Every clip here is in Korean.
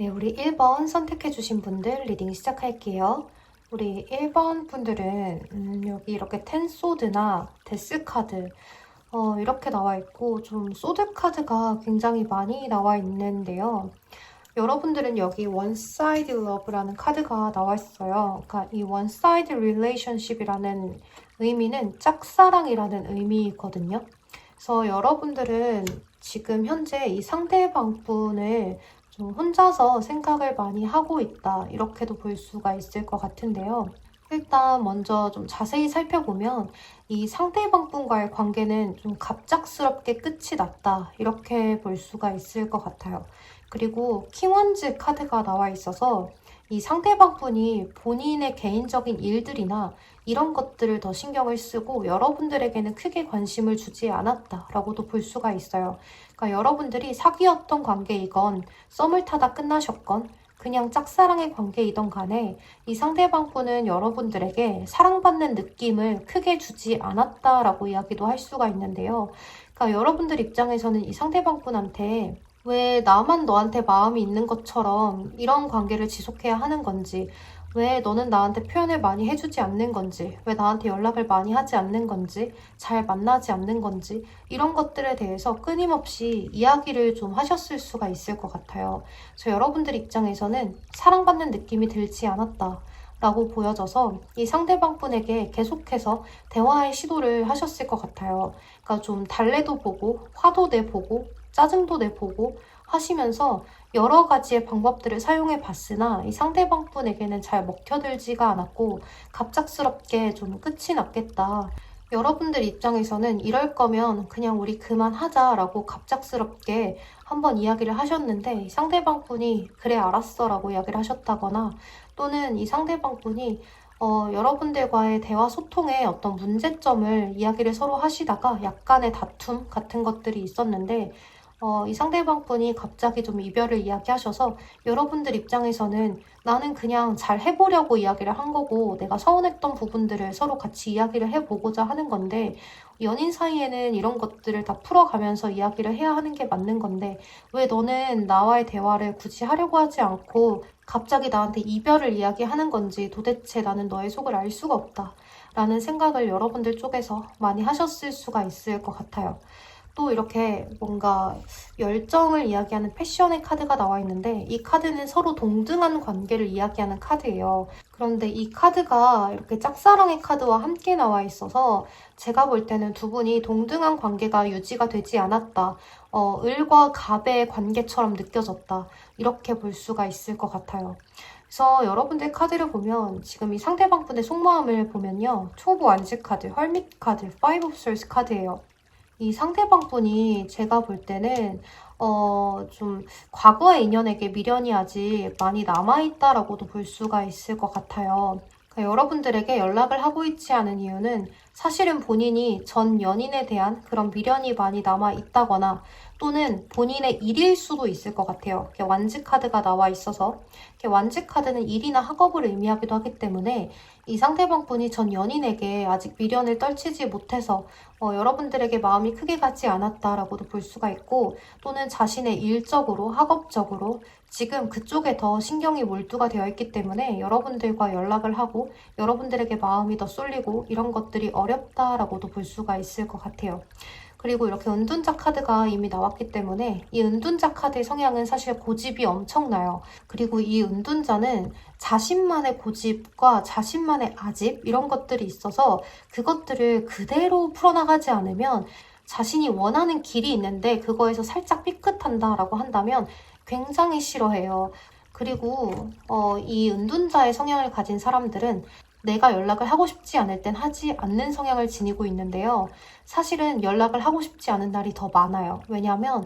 네, 우리 1번 선택해주신 분들 리딩 시작할게요. 우리 1번 분들은 여기 이렇게 텐소드나 데스카드 이렇게 나와 있고 좀 소드 카드가 굉장히 많이 나와 있는데요. 여러분들은 여기 one-side love라는 카드가 나와 있어요. 그러니까 이 one-side relationship이라는 의미는 짝사랑이라는 의미거든요. 그래서 여러분들은 지금 현재 이 상대방 분을 좀 혼자서 생각을 많이 하고 있다, 이렇게도 볼 수가 있을 것 같은데요. 일단 먼저 좀 자세히 살펴보면 이 상대방 분과의 관계는 좀 갑작스럽게 끝이 났다, 이렇게 볼 수가 있을 것 같아요. 그리고 킹원즈 카드가 나와 있어서 이 상대방 분이 본인의 개인적인 일들이나 이런 것들을 더 신경을 쓰고 여러분들에게는 크게 관심을 주지 않았다라고도 볼 수가 있어요. 그러니까 여러분들이 사귀었던 관계이건 썸을 타다 끝나셨건 그냥 짝사랑의 관계이던 간에 이 상대방 분은 여러분들에게 사랑받는 느낌을 크게 주지 않았다라고 이야기도 할 수가 있는데요. 그러니까 여러분들 입장에서는 이 상대방 분한테 왜 나만 너한테 마음이 있는 것처럼 이런 관계를 지속해야 하는 건지, 왜 너는 나한테 표현을 많이 해주지 않는 건지, 왜 나한테 연락을 많이 하지 않는 건지, 잘 만나지 않는 건지, 이런 것들에 대해서 끊임없이 이야기를 좀 하셨을 수가 있을 것 같아요. 그래서 여러분들 입장에서는 사랑받는 느낌이 들지 않았다 라고 보여져서 이 상대방 분에게 계속해서 대화의 시도를 하셨을 것 같아요. 그러니까 좀 달래도 보고, 화도 내보고, 짜증도 내보고 하시면서 여러 가지의 방법들을 사용해 봤으나 이 상대방 분에게는 잘 먹혀들지가 않았고 갑작스럽게 좀 끝이 났겠다. 여러분들 입장에서는 이럴 거면 그냥 우리 그만하자라고 갑작스럽게 한번 이야기를 하셨는데 상대방 분이 그래 알았어 라고 이야기를 하셨다거나 또는 이 상대방 분이 여러분들과의 대화 소통에 어떤 문제점을 이야기를 서로 하시다가 약간의 다툼 같은 것들이 있었는데 이 상대방 분이 갑자기 좀 이별을 이야기하셔서 여러분들 입장에서는 나는 그냥 잘 해보려고 이야기를 한 거고 내가 서운했던 부분들을 서로 같이 이야기를 해보고자 하는 건데 연인 사이에는 이런 것들을 다 풀어가면서 이야기를 해야 하는 게 맞는 건데 왜 너는 나와의 대화를 굳이 하려고 하지 않고 갑자기 나한테 이별을 이야기하는 건지 도대체 나는 너의 속을 알 수가 없다 라는 생각을 여러분들 쪽에서 많이 하셨을 수가 있을 것 같아요. 또 이렇게 뭔가 열정을 이야기하는 패션의 카드가 나와 있는데 이 카드는 서로 동등한 관계를 이야기하는 카드예요. 그런데 이 카드가 이렇게 짝사랑의 카드와 함께 나와 있어서 제가 볼 때는 두 분이 동등한 관계가 유지가 되지 않았다. 을과 갑의 관계처럼 느껴졌다. 이렇게 볼 수가 있을 것 같아요. 그래서 여러분들 카드를 보면 지금 이 상대방 분의 속마음을 보면요. 초보 안식 카드, 헐밋 카드, 파이브 오브 솔스 카드예요. 이 상대방 분이 제가 볼 때는 좀 과거의 인연에게 미련이 아직 많이 남아있다라고도 볼 수가 있을 것 같아요. 그러니까 여러분들에게 연락을 하고 있지 않은 이유는 사실은 본인이 전 연인에 대한 그런 미련이 많이 남아있다거나 또는 본인의 일일 수도 있을 것 같아요. 이렇게 완지 카드가 나와 있어서 이렇게 완지 카드는 일이나 학업을 의미하기도 하기 때문에 이 상대방 분이 전 연인에게 아직 미련을 떨치지 못해서 여러분들에게 마음이 크게 가지 않았다라고도 볼 수가 있고 또는 자신의 일적으로 학업적으로 지금 그쪽에 더 신경이 몰두가 되어 있기 때문에 여러분들과 연락을 하고 여러분들에게 마음이 더 쏠리고 이런 것들이 어렵다라고도 볼 수가 있을 것 같아요. 그리고 이렇게 은둔자 카드가 이미 나왔기 때문에 이 은둔자 카드의 성향은 사실 고집이 엄청나요. 그리고 이 은둔자는 자신만의 고집과 자신만의 아집 이런 것들이 있어서 그것들을 그대로 풀어나가지 않으면 자신이 원하는 길이 있는데 그거에서 살짝 삐끗한다라고 한다면 굉장히 싫어해요. 그리고 이 은둔자의 성향을 가진 사람들은 내가 연락을 하고 싶지 않을 땐 하지 않는 성향을 지니고 있는데요. 사실은 연락을 하고 싶지 않은 날이 더 많아요. 왜냐면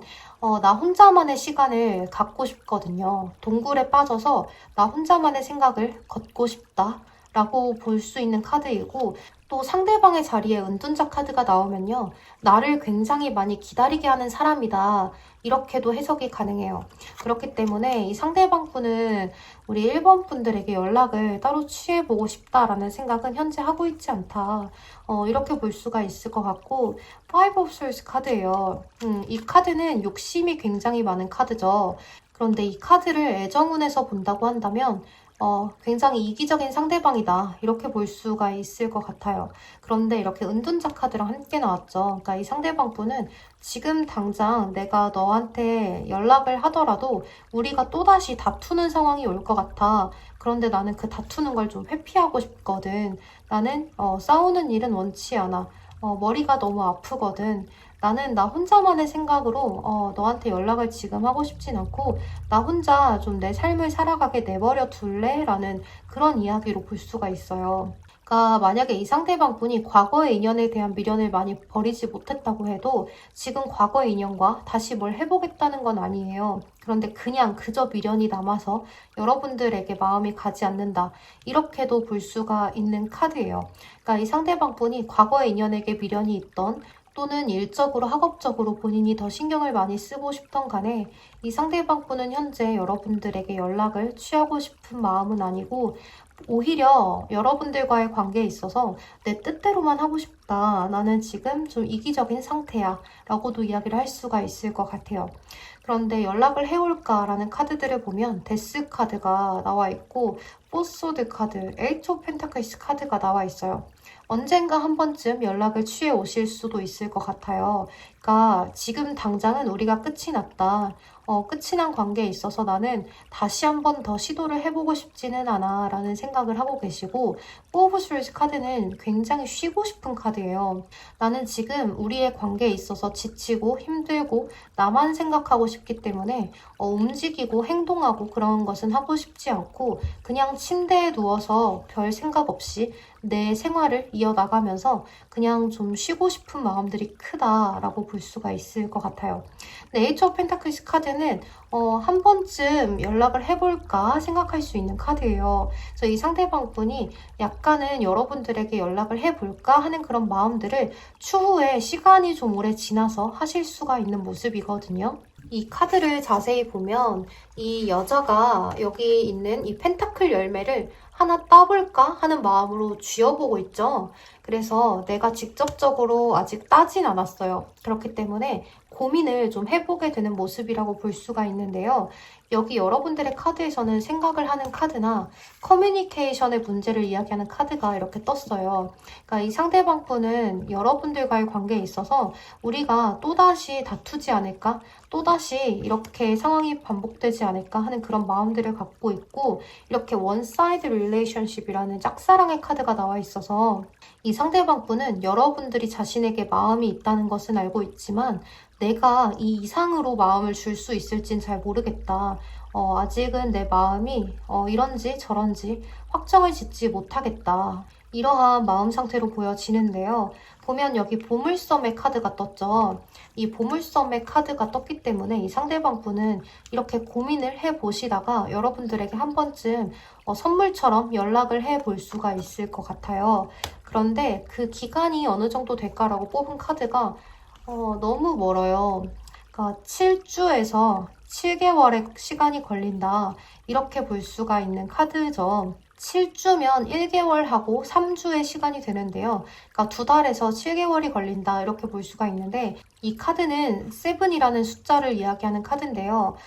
나 혼자만의 시간을 갖고 싶거든요. 동굴에 빠져서 나 혼자만의 생각을 걷고 싶다 라고 볼 수 있는 카드이고 또 상대방의 자리에 은둔자 카드가 나오면요. 나를 굉장히 많이 기다리게 하는 사람이다. 이렇게도 해석이 가능해요. 그렇기 때문에 이 상대방 분은 우리 1번 분들에게 연락을 따로 취해보고 싶다라는 생각은 현재 하고 있지 않다. 이렇게 볼 수가 있을 것 같고 Five of Swords 카드예요. 이 카드는 욕심이 굉장히 많은 카드죠. 그런데 이 카드를 애정운에서 본다고 한다면 굉장히 이기적인 상대방이다. 이렇게 볼 수가 있을 것 같아요. 그런데 이렇게 은둔자 카드랑 함께 나왔죠. 그러니까 이 상대방 분은 지금 당장 내가 너한테 연락을 하더라도 우리가 또다시 다투는 상황이 올 것 같아. 그런데 나는 그 다투는 걸 좀 회피하고 싶거든. 나는 싸우는 일은 원치 않아. 머리가 너무 아프거든. 나는 나 혼자만의 생각으로 너한테 연락을 지금 하고 싶진 않고 나 혼자 좀 내 삶을 살아가게 내버려 둘래? 라는 그런 이야기로 볼 수가 있어요. 그러니까 만약에 이 상대방 분이 과거의 인연에 대한 미련을 많이 버리지 못했다고 해도 지금 과거의 인연과 다시 뭘 해보겠다는 건 아니에요. 그런데 그냥 그저 미련이 남아서 여러분들에게 마음이 가지 않는다. 이렇게도 볼 수가 있는 카드예요. 그러니까 이 상대방 분이 과거의 인연에게 미련이 있던 또는 일적으로 학업적으로 본인이 더 신경을 많이 쓰고 싶던 간에 이 상대방 분은 현재 여러분들에게 연락을 취하고 싶은 마음은 아니고 오히려 여러분들과의 관계에 있어서 내 뜻대로만 하고 싶다. 나는 지금 좀 이기적인 상태야. 라고도 이야기를 할 수가 있을 것 같아요. 그런데 연락을 해올까라는 카드들을 보면 데스 카드가 나와 있고 포소드 카드, 에이트 오브 펜타클스 카드가 나와 있어요. 언젠가 한 번쯤 연락을 취해 오실 수도 있을 것 같아요. 그러니까 지금 당장은 우리가 끝이 났다. 끝이 난 관계에 있어서 나는 다시 한 번 더 시도를 해보고 싶지는 않아 라는 생각을 하고 계시고 오브 스월드 카드는 굉장히 쉬고 싶은 카드예요. 나는 지금 우리의 관계에 있어서 지치고 힘들고 나만 생각하고 싶기 때문에 움직이고 행동하고 그런 것은 하고 싶지 않고 그냥 침대에 누워서 별 생각 없이 내 생활을 이어나가면서 그냥 좀 쉬고 싶은 마음들이 크다라고 볼 수가 있을 것 같아요. 에이처 오브 펜타클스 카드는 한 번쯤 연락을 해볼까 생각할 수 있는 카드예요. 그래서 이 상대방 분이 약간은 여러분들에게 연락을 해볼까 하는 그런 마음들을 추후에 시간이 좀 오래 지나서 하실 수가 있는 모습이거든요. 이 카드를 자세히 보면 이 여자가 여기 있는 이 펜타클 열매를 하나 따볼까 하는 마음으로 쥐어보고 있죠. 그래서 내가 직접적으로 아직 따진 않았어요. 그렇기 때문에 고민을 좀 해보게 되는 모습이라고 볼 수가 있는데요. 여기 여러분들의 카드에서는 생각을 하는 카드나 커뮤니케이션의 문제를 이야기하는 카드가 이렇게 떴어요. 그러니까 이 상대방 분은 여러분들과의 관계에 있어서 우리가 또다시 다투지 않을까? 또다시 이렇게 상황이 반복되지 않을까 하는 그런 마음들을 갖고 있고 이렇게 원사이드 릴레이션십이라는 짝사랑의 카드가 나와 있어서 이 상대방 분은 여러분들이 자신에게 마음이 있다는 것은 알고 있지만 내가 이 이상으로 마음을 줄 수 있을진 잘 모르겠다. 아직은 내 마음이 이런지 저런지 확정을 짓지 못하겠다. 이러한 마음 상태로 보여지는데요. 보면 여기 보물섬의 카드가 떴죠. 이 보물섬의 카드가 떴기 때문에 이 상대방 분은 이렇게 고민을 해보시다가 여러분들에게 한 번쯤 선물처럼 연락을 해볼 수가 있을 것 같아요. 그런데 그 기간이 어느 정도 될까라고 뽑은 카드가 너무 멀어요. 그러니까 7주에서 7개월의 시간이 걸린다. 이렇게 볼 수가 있는 카드죠. 7주면 1개월하고 3주의 시간이 되는데요. 그러니까 2달에서 7개월이 걸린다. 이렇게 볼 수가 있는데 이 카드는 7이라는 숫자를 이야기하는 카드인데요.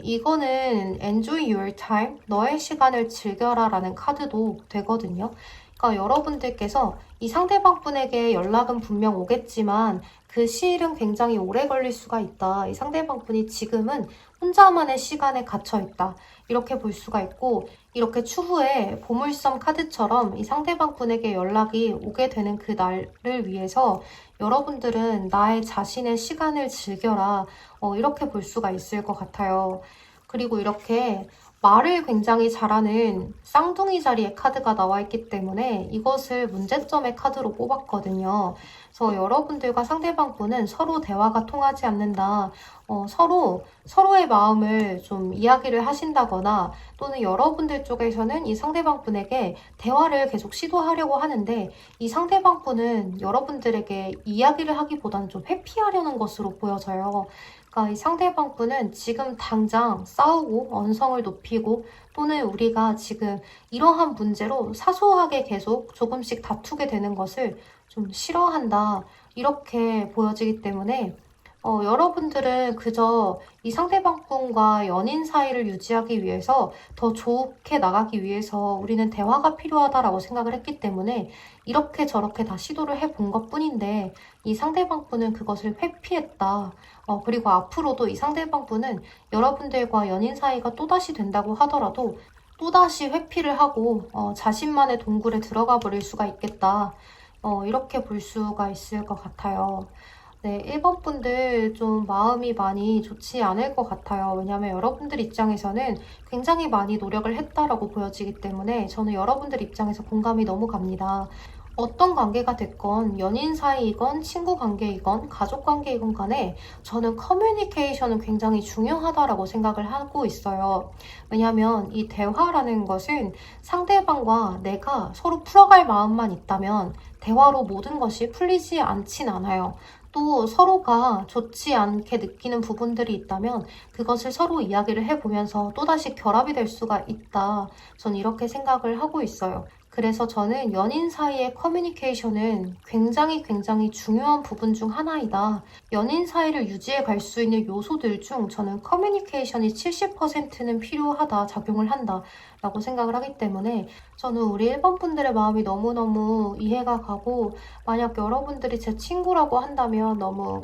이거는 enjoy your time, 너의 시간을 즐겨라 라는 카드도 되거든요. 그러니까 여러분들께서 이 상대방 분에게 연락은 분명 오겠지만 그 시일은 굉장히 오래 걸릴 수가 있다. 이 상대방 분이 지금은 혼자만의 시간에 갇혀 있다. 이렇게 볼 수가 있고 이렇게 추후에 보물섬 카드처럼 이 상대방 분에게 연락이 오게 되는 그 날을 위해서 여러분들은 나의 자신의 시간을 즐겨라. 이렇게 볼 수가 있을 것 같아요. 그리고 이렇게 말을 굉장히 잘하는 쌍둥이 자리의 카드가 나와 있기 때문에 이것을 문제점의 카드로 뽑았거든요. 그래서 여러분들과 상대방 분은 서로 대화가 통하지 않는다. 서로의 마음을 좀 이야기를 하신다거나 또는 여러분들 쪽에서는 이 상대방 분에게 대화를 계속 시도하려고 하는데 이 상대방 분은 여러분들에게 이야기를 하기보다는 좀 회피하려는 것으로 보여져요. 그러니까 이 상대방 분은 지금 당장 싸우고 언성을 높이고 또는 우리가 지금 이러한 문제로 사소하게 계속 조금씩 다투게 되는 것을 좀 싫어한다. 이렇게 보여지기 때문에 여러분들은 그저 이 상대방분과 연인 사이를 유지하기 위해서 더 좋게 나가기 위해서 우리는 대화가 필요하다라고 생각을 했기 때문에 이렇게 저렇게 다 시도를 해본 것뿐인데 이 상대방분은 그것을 회피했다. 그리고 앞으로도 이 상대방분은 여러분들과 연인 사이가 또다시 된다고 하더라도 또다시 회피를 하고 자신만의 동굴에 들어가 버릴 수가 있겠다. 이렇게 볼 수가 있을 것 같아요. 네, 1번 분들 좀 마음이 많이 좋지 않을 것 같아요. 왜냐하면 여러분들 입장에서는 굉장히 많이 노력을 했다라고 보여지기 때문에 저는 여러분들 입장에서 공감이 너무 갑니다. 어떤 관계가 됐건 연인 사이이건 친구 관계이건 가족 관계이건 간에 저는 커뮤니케이션은 굉장히 중요하다라고 생각을 하고 있어요. 왜냐하면 이 대화라는 것은 상대방과 내가 서로 풀어갈 마음만 있다면 대화로 모든 것이 풀리지 않진 않아요. 또 서로가 좋지 않게 느끼는 부분들이 있다면 그것을 서로 이야기를 해보면서 또다시 결합이 될 수가 있다. 전 이렇게 생각을 하고 있어요. 그래서 저는 연인 사이의 커뮤니케이션은 굉장히 중요한 부분 중 하나이다. 연인 사이를 유지해 갈 수 있는 요소들 중 저는 커뮤니케이션이 70%는 필요하다, 작용을 한다 라고 생각을 하기 때문에 저는 우리 1번 분들의 마음이 너무너무 이해가 가고 만약 여러분들이 제 친구라고 한다면 너무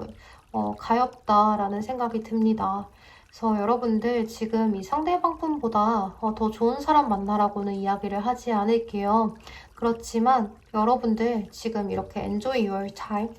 가엽다라는 생각이 듭니다. 그래서 여러분들 지금 이 상대방 분보다 더 좋은 사람 만나라고는 이야기를 하지 않을게요. 그렇지만 여러분들 지금 이렇게 enjoy your time.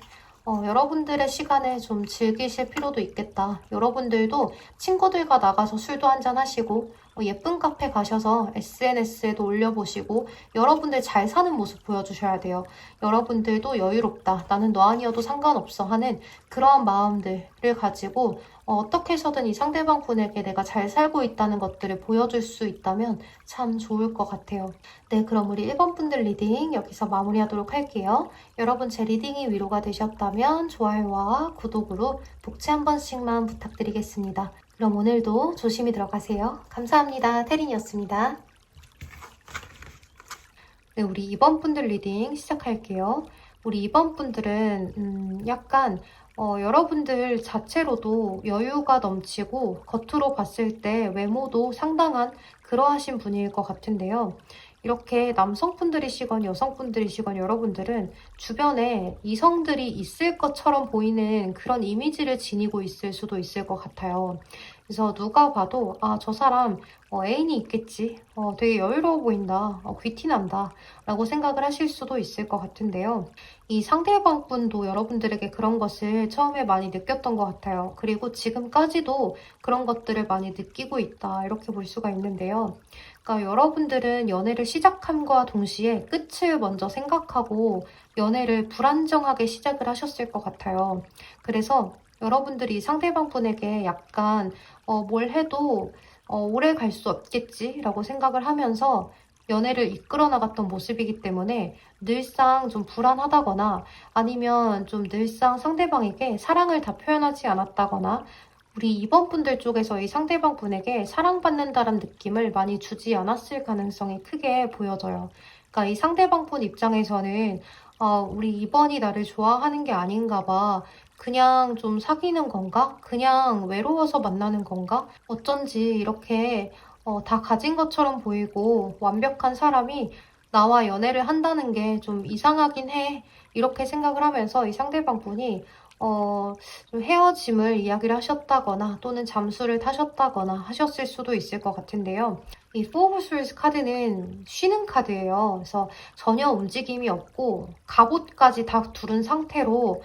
여러분들의 시간을 좀 즐기실 필요도 있겠다. 여러분들도 친구들과 나가서 술도 한잔 하시고 예쁜 카페 가셔서 SNS에도 올려보시고 여러분들 잘 사는 모습 보여주셔야 돼요. 여러분들도 여유롭다. 나는 너 아니어도 상관없어 하는 그러한 마음들을 가지고 어떻게 해서든 이 상대방 분에게 내가 잘 살고 있다는 것들을 보여줄 수 있다면 참 좋을 것 같아요. 네, 그럼 우리 1번 분들 리딩 여기서 마무리하도록 할게요. 여러분 제 리딩이 위로가 되셨다면 좋아요와 구독으로 복채 한 번씩만 부탁드리겠습니다. 그럼 오늘도 조심히 들어가세요. 감사합니다. 태린이었습니다. 네, 우리 2번 분들 리딩 시작할게요. 우리 2번 분들은 약간 여러분들 자체로도 여유가 넘치고 겉으로 봤을 때 외모도 상당한 그러하신 분일 것 같은데요. 이렇게 남성분들이시건 여성분들이시건 여러분들은 주변에 이성들이 있을 것처럼 보이는 그런 이미지를 지니고 있을 수도 있을 것 같아요. 그래서 누가 봐도 저 사람 애인이 있겠지. 되게 여유로워 보인다. 귀티난다. 라고 생각을 하실 수도 있을 것 같은데요. 이 상대방 분도 여러분들에게 그런 것을 처음에 많이 느꼈던 것 같아요. 그리고 지금까지도 그런 것들을 많이 느끼고 있다. 이렇게 볼 수가 있는데요. 그러니까 여러분들은 연애를 시작함과 동시에 끝을 먼저 생각하고 연애를 불안정하게 시작을 하셨을 것 같아요. 그래서 여러분들이 상대방 분에게 약간 뭘 해도 오래 갈 수 없겠지 라고 생각을 하면서 연애를 이끌어 나갔던 모습이기 때문에 늘상 좀 불안하다거나 아니면 좀 늘상 상대방에게 사랑을 다 표현하지 않았다거나 우리 2번 분들 쪽에서 이 상대방 분에게 사랑받는다는 느낌을 많이 주지 않았을 가능성이 크게 보여져요. 그러니까 이 상대방 분 입장에서는 우리 2번이 나를 좋아하는 게 아닌가 봐. 그냥 좀 사귀는 건가? 그냥 외로워서 만나는 건가? 어쩐지 이렇게 다 가진 것처럼 보이고 완벽한 사람이 나와 연애를 한다는 게 좀 이상하긴 해. 이렇게 생각을 하면서 이 상대방 분이 좀 헤어짐을 이야기를 하셨다거나 또는 잠수를 타셨다거나 하셨을 수도 있을 것 같은데요. 이 Four of Swords 카드는 쉬는 카드예요. 그래서 전혀 움직임이 없고 갑옷까지 다 두른 상태로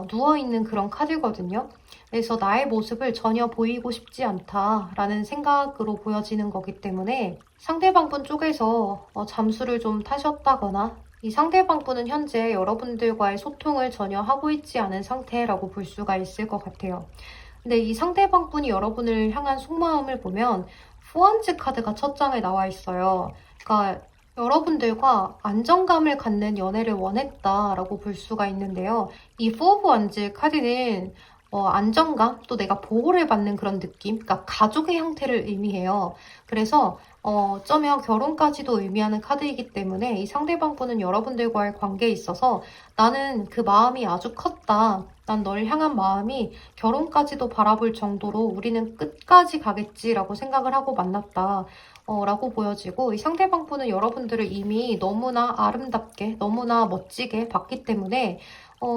누워있는 그런 카드거든요. 그래서 나의 모습을 전혀 보이고 싶지 않다라는 생각으로 보여지는 거기 때문에 상대방 분 쪽에서 잠수를 좀 타셨다거나 이 상대방 분은 현재 여러분들과의 소통을 전혀 하고 있지 않은 상태라고 볼 수가 있을 것 같아요. 근데 이 상대방 분이 여러분을 향한 속마음을 보면 포안즈 카드가 첫 장에 나와 있어요. 그러니까 여러분들과 안정감을 갖는 연애를 원했다라고 볼 수가 있는데요. 이 포 오브 원즈 카드는 안정감, 또 내가 보호를 받는 그런 느낌, 그러니까 가족의 형태를 의미해요. 그래서 어쩌면 결혼까지도 의미하는 카드이기 때문에 이 상대방분은 여러분들과의 관계에 있어서 나는 그 마음이 아주 컸다. 난 널 향한 마음이 결혼까지도 바라볼 정도로 우리는 끝까지 가겠지라고 생각을 하고 만났다. 라고 보여지고 이 상대방분은 여러분들을 이미 너무나 아름답게, 너무나 멋지게 봤기 때문에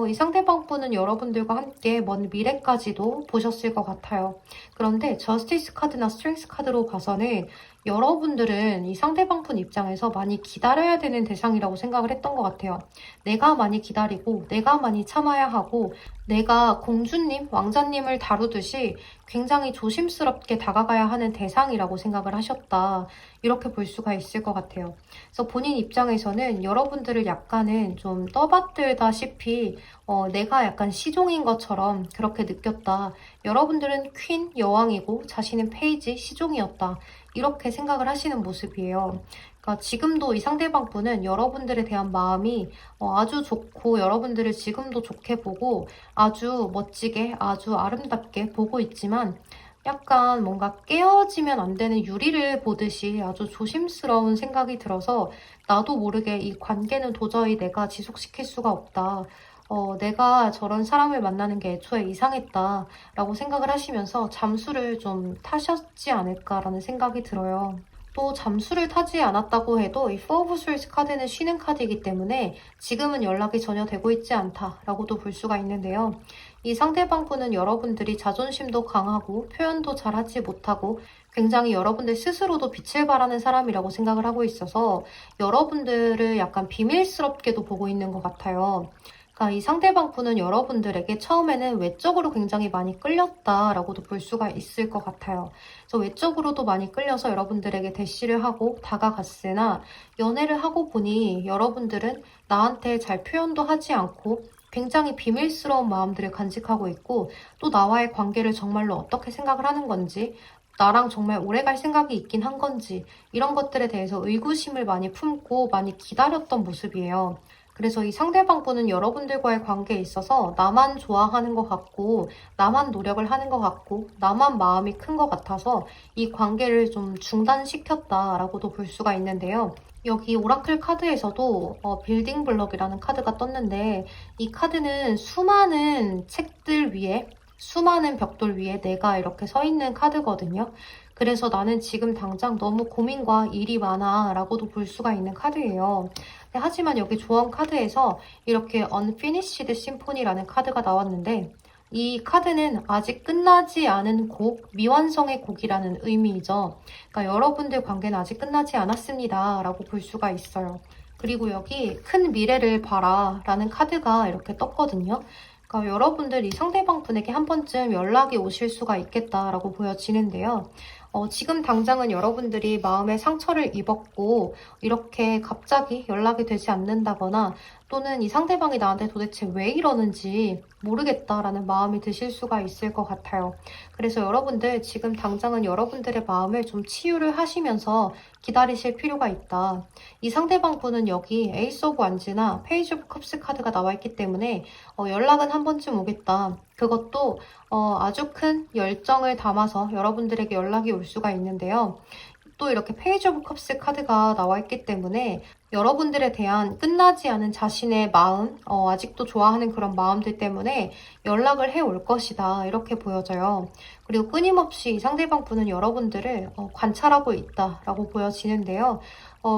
이 상대방분은 여러분들과 함께 먼 미래까지도 보셨을 것 같아요. 그런데 저스티스 카드나 스트렝스 카드로 봐서는 여러분들은 이 상대방분 입장에서 많이 기다려야 되는 대상이라고 생각을 했던 것 같아요. 내가 많이 기다리고 내가 많이 참아야 하고 내가 공주님, 왕자님을 다루듯이 굉장히 조심스럽게 다가가야 하는 대상이라고 생각을 하셨다. 이렇게 볼 수가 있을 것 같아요. 그래서 본인 입장에서는 여러분들을 약간은 좀 떠받들다시피 내가 약간 시종인 것처럼 그렇게 느꼈다. 여러분들은 퀸, 여왕이고 자신은 페이지, 시종이었다. 이렇게 생각을 하시는 모습이에요. 그러니까 지금도 이 상대방 분은 여러분들에 대한 마음이 아주 좋고 여러분들을 지금도 좋게 보고 아주 멋지게, 아주 아름답게 보고 있지만 약간 뭔가 깨어지면 안 되는 유리를 보듯이 아주 조심스러운 생각이 들어서 나도 모르게 이 관계는 도저히 내가 지속시킬 수가 없다. 내가 저런 사람을 만나는 게 애초에 이상했다. 라고 생각을 하시면서 잠수를 좀 타셨지 않을까라는 생각이 들어요. 또 잠수를 타지 않았다고 해도 이 Four of Swords 카드는 쉬는 카드이기 때문에 지금은 연락이 전혀 되고 있지 않다라고도 볼 수가 있는데요. 이 상대방 분은 여러분들이 자존심도 강하고 표현도 잘하지 못하고 굉장히 여러분들 스스로도 빛을 발하는 사람이라고 생각을 하고 있어서 여러분들을 약간 비밀스럽게도 보고 있는 것 같아요. 그러니까 이 상대방 분은 여러분들에게 처음에는 외적으로 굉장히 많이 끌렸다라고도 볼 수가 있을 것 같아요. 그래서 외적으로도 많이 끌려서 여러분들에게 대시를 하고 다가갔으나 연애를 하고 보니 여러분들은 나한테 잘 표현도 하지 않고 굉장히 비밀스러운 마음들을 간직하고 있고 또 나와의 관계를 정말로 어떻게 생각을 하는 건지 나랑 정말 오래 갈 생각이 있긴 한 건지 이런 것들에 대해서 의구심을 많이 품고 많이 기다렸던 모습이에요. 그래서 이 상대방 분은 여러분들과의 관계에 있어서 나만 좋아하는 것 같고 나만 노력을 하는 것 같고 나만 마음이 큰 것 같아서 이 관계를 좀 중단시켰다라고도 볼 수가 있는데요. 여기 오라클 카드에서도 빌딩 블럭이라는 카드가 떴는데 이 카드는 수많은 책들 위에 수많은 벽돌 위에 내가 이렇게 서 있는 카드거든요. 그래서 나는 지금 당장 너무 고민과 일이 많아 라고도 볼 수가 있는 카드예요. 하지만 여기 조언 카드에서 이렇게 Unfinished Symphony라는 카드가 나왔는데 이 카드는 아직 끝나지 않은 곡, 미완성의 곡이라는 의미이죠. 그러니까 여러분들 관계는 아직 끝나지 않았습니다 라고 볼 수가 있어요. 그리고 여기 큰 미래를 봐라 라는 카드가 이렇게 떴거든요. 그러니까 여러분들 이 상대방 분에게 한 번쯤 연락이 오실 수가 있겠다라고 보여지는데요. 지금 당장은 여러분들이 마음에 상처를 입었고 이렇게 갑자기 연락이 되지 않는다거나 또는 이 상대방이 나한테 도대체 왜 이러는지 모르겠다라는 마음이 드실 수가 있을 것 같아요. 그래서 여러분들 지금 당장은 여러분들의 마음을 좀 치유를 하시면서 기다리실 필요가 있다. 이 상대방 분은 여기 에이스 오브 완즈나 페이지 오브 컵스 카드가 나와 있기 때문에 연락은 한 번쯤 오겠다. 그것도 아주 큰 열정을 담아서 여러분들에게 연락이 올 수가 있는데요. 또 이렇게 페이지 오브 컵스 카드가 나와 있기 때문에 여러분들에 대한 끝나지 않은 자신의 마음, 아직도 좋아하는 그런 마음들 때문에 연락을 해올 것이다. 이렇게 보여져요. 그리고 끊임없이 이 상대방 분은 여러분들을 관찰하고 있다라고 보여지는데요.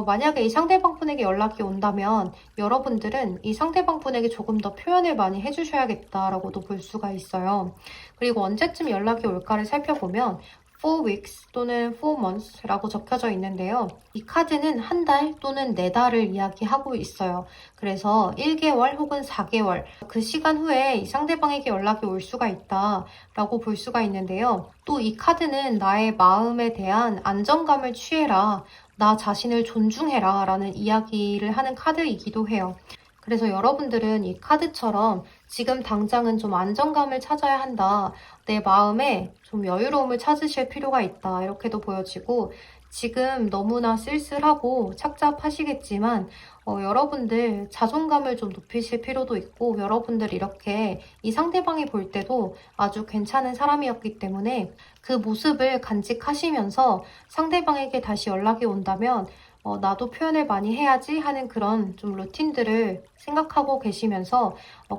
만약에 이 상대방 분에게 연락이 온다면 여러분들은 이 상대방 분에게 조금 더 표현을 많이 해주셔야겠다라고도 볼 수가 있어요. 그리고 언제쯤 연락이 올까를 살펴보면 4 weeks 또는 4 months라고 적혀져 있는데요. 이 카드는 한 달 또는 4달을 이야기하고 있어요. 그래서 1개월 혹은 4개월 그 시간 후에 이 상대방에게 연락이 올 수가 있다라고 볼 수가 있는데요. 또 이 카드는 나의 마음에 대한 안정감을 취해라. 나 자신을 존중해라 라는 이야기를 하는 카드이기도 해요. 그래서 여러분들은 이 카드처럼 지금 당장은 좀 안정감을 찾아야 한다. 내 마음에 좀 여유로움을 찾으실 필요가 있다. 이렇게도 보여지고 지금 너무나 쓸쓸하고 착잡하시겠지만 여러분들 자존감을 좀 높이실 필요도 있고 여러분들 이렇게 이 상대방이 볼 때도 아주 괜찮은 사람이었기 때문에 그 모습을 간직하시면서 상대방에게 다시 연락이 온다면 나도 표현을 많이 해야지 하는 그런 좀 루틴들을 생각하고 계시면서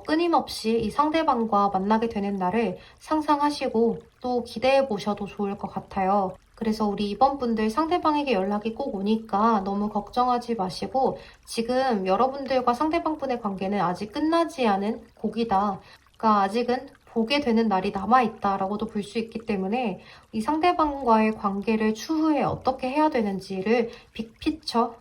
끊임없이 이 상대방과 만나게 되는 날을 상상하시고 또 기대해 보셔도 좋을 것 같아요. 그래서 우리 이번 분들 상대방에게 연락이 꼭 오니까 너무 걱정하지 마시고 지금 여러분들과 상대방분의 관계는 아직 끝나지 않은 곡이다. 그러니까 아직은 보게 되는 날이 남아있다라고도 볼 수 있기 때문에 이 상대방과의 관계를 추후에 어떻게 해야 되는지를 빅피처,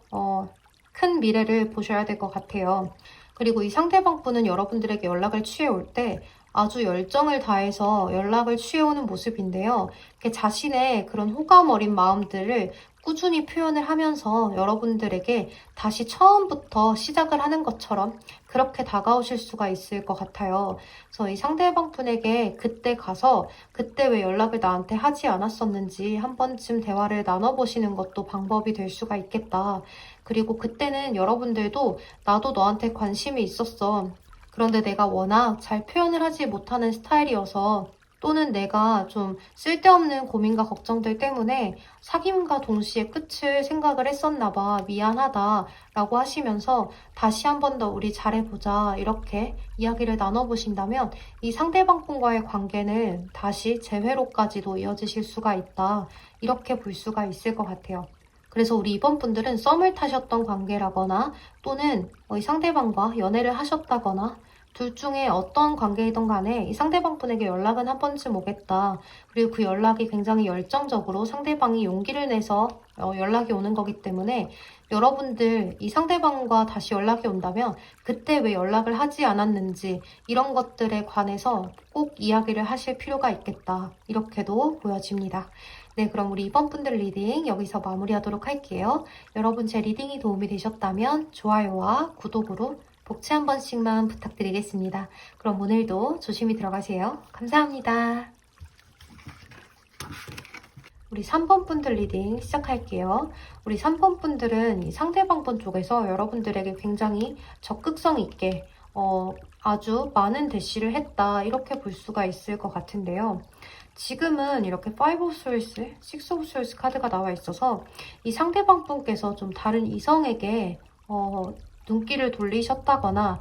큰 미래를 보셔야 될 것 같아요. 그리고 이 상대방분은 여러분들에게 연락을 취해올 때 아주 열정을 다해서 연락을 취해오는 모습인데요. 자신의 그런 호감 어린 마음들을 꾸준히 표현을 하면서 여러분들에게 다시 처음부터 시작을 하는 것처럼 그렇게 다가오실 수가 있을 것 같아요. 그래서 이 상대방 분에게 그때 가서 그때 왜 연락을 나한테 하지 않았었는지 한 번쯤 대화를 나눠보시는 것도 방법이 될 수가 있겠다. 그리고 그때는 여러분들도 나도 너한테 관심이 있었어. 그런데 내가 워낙 잘 표현을 하지 못하는 스타일이어서 또는 내가 좀 쓸데없는 고민과 걱정들 때문에 사귐과 동시에 끝을 생각을 했었나 봐. 미안하다 라고 하시면서 다시 한 번 더 우리 잘해보자 이렇게 이야기를 나눠보신다면 이 상대방분과의 관계는 다시 재회로까지도 이어지실 수가 있다. 이렇게 볼 수가 있을 것 같아요. 그래서 우리 이번 분들은 썸을 타셨던 관계라거나 또는 이 상대방과 연애를 하셨다거나 둘 중에 어떤 관계이든 간에 이 상대방 분에게 연락은 한 번쯤 오겠다. 그리고 그 연락이 굉장히 열정적으로 상대방이 용기를 내서 연락이 오는 거기 때문에 여러분들 이 상대방과 다시 연락이 온다면 그때 왜 연락을 하지 않았는지 이런 것들에 관해서 꼭 이야기를 하실 필요가 있겠다. 이렇게도 보여집니다. 네, 그럼 우리 이번 분들 리딩 여기서 마무리하도록 할게요. 여러분 제 리딩이 도움이 되셨다면 좋아요와 구독으로 복채 한 번씩만 부탁드리겠습니다. 그럼 오늘도 조심히 들어가세요. 감사합니다. 우리 3번 분들 리딩 시작할게요. 우리 3번 분들은 이 상대방 분 쪽에서 여러분들에게 굉장히 적극성 있게 아주 많은 대시를 했다. 이렇게 볼 수가 있을 것 같은데요. 지금은 이렇게 5 of Swords, 6 of Swords 카드가 나와 있어서 이 상대방 분께서 좀 다른 이성에게 눈길을 돌리셨다거나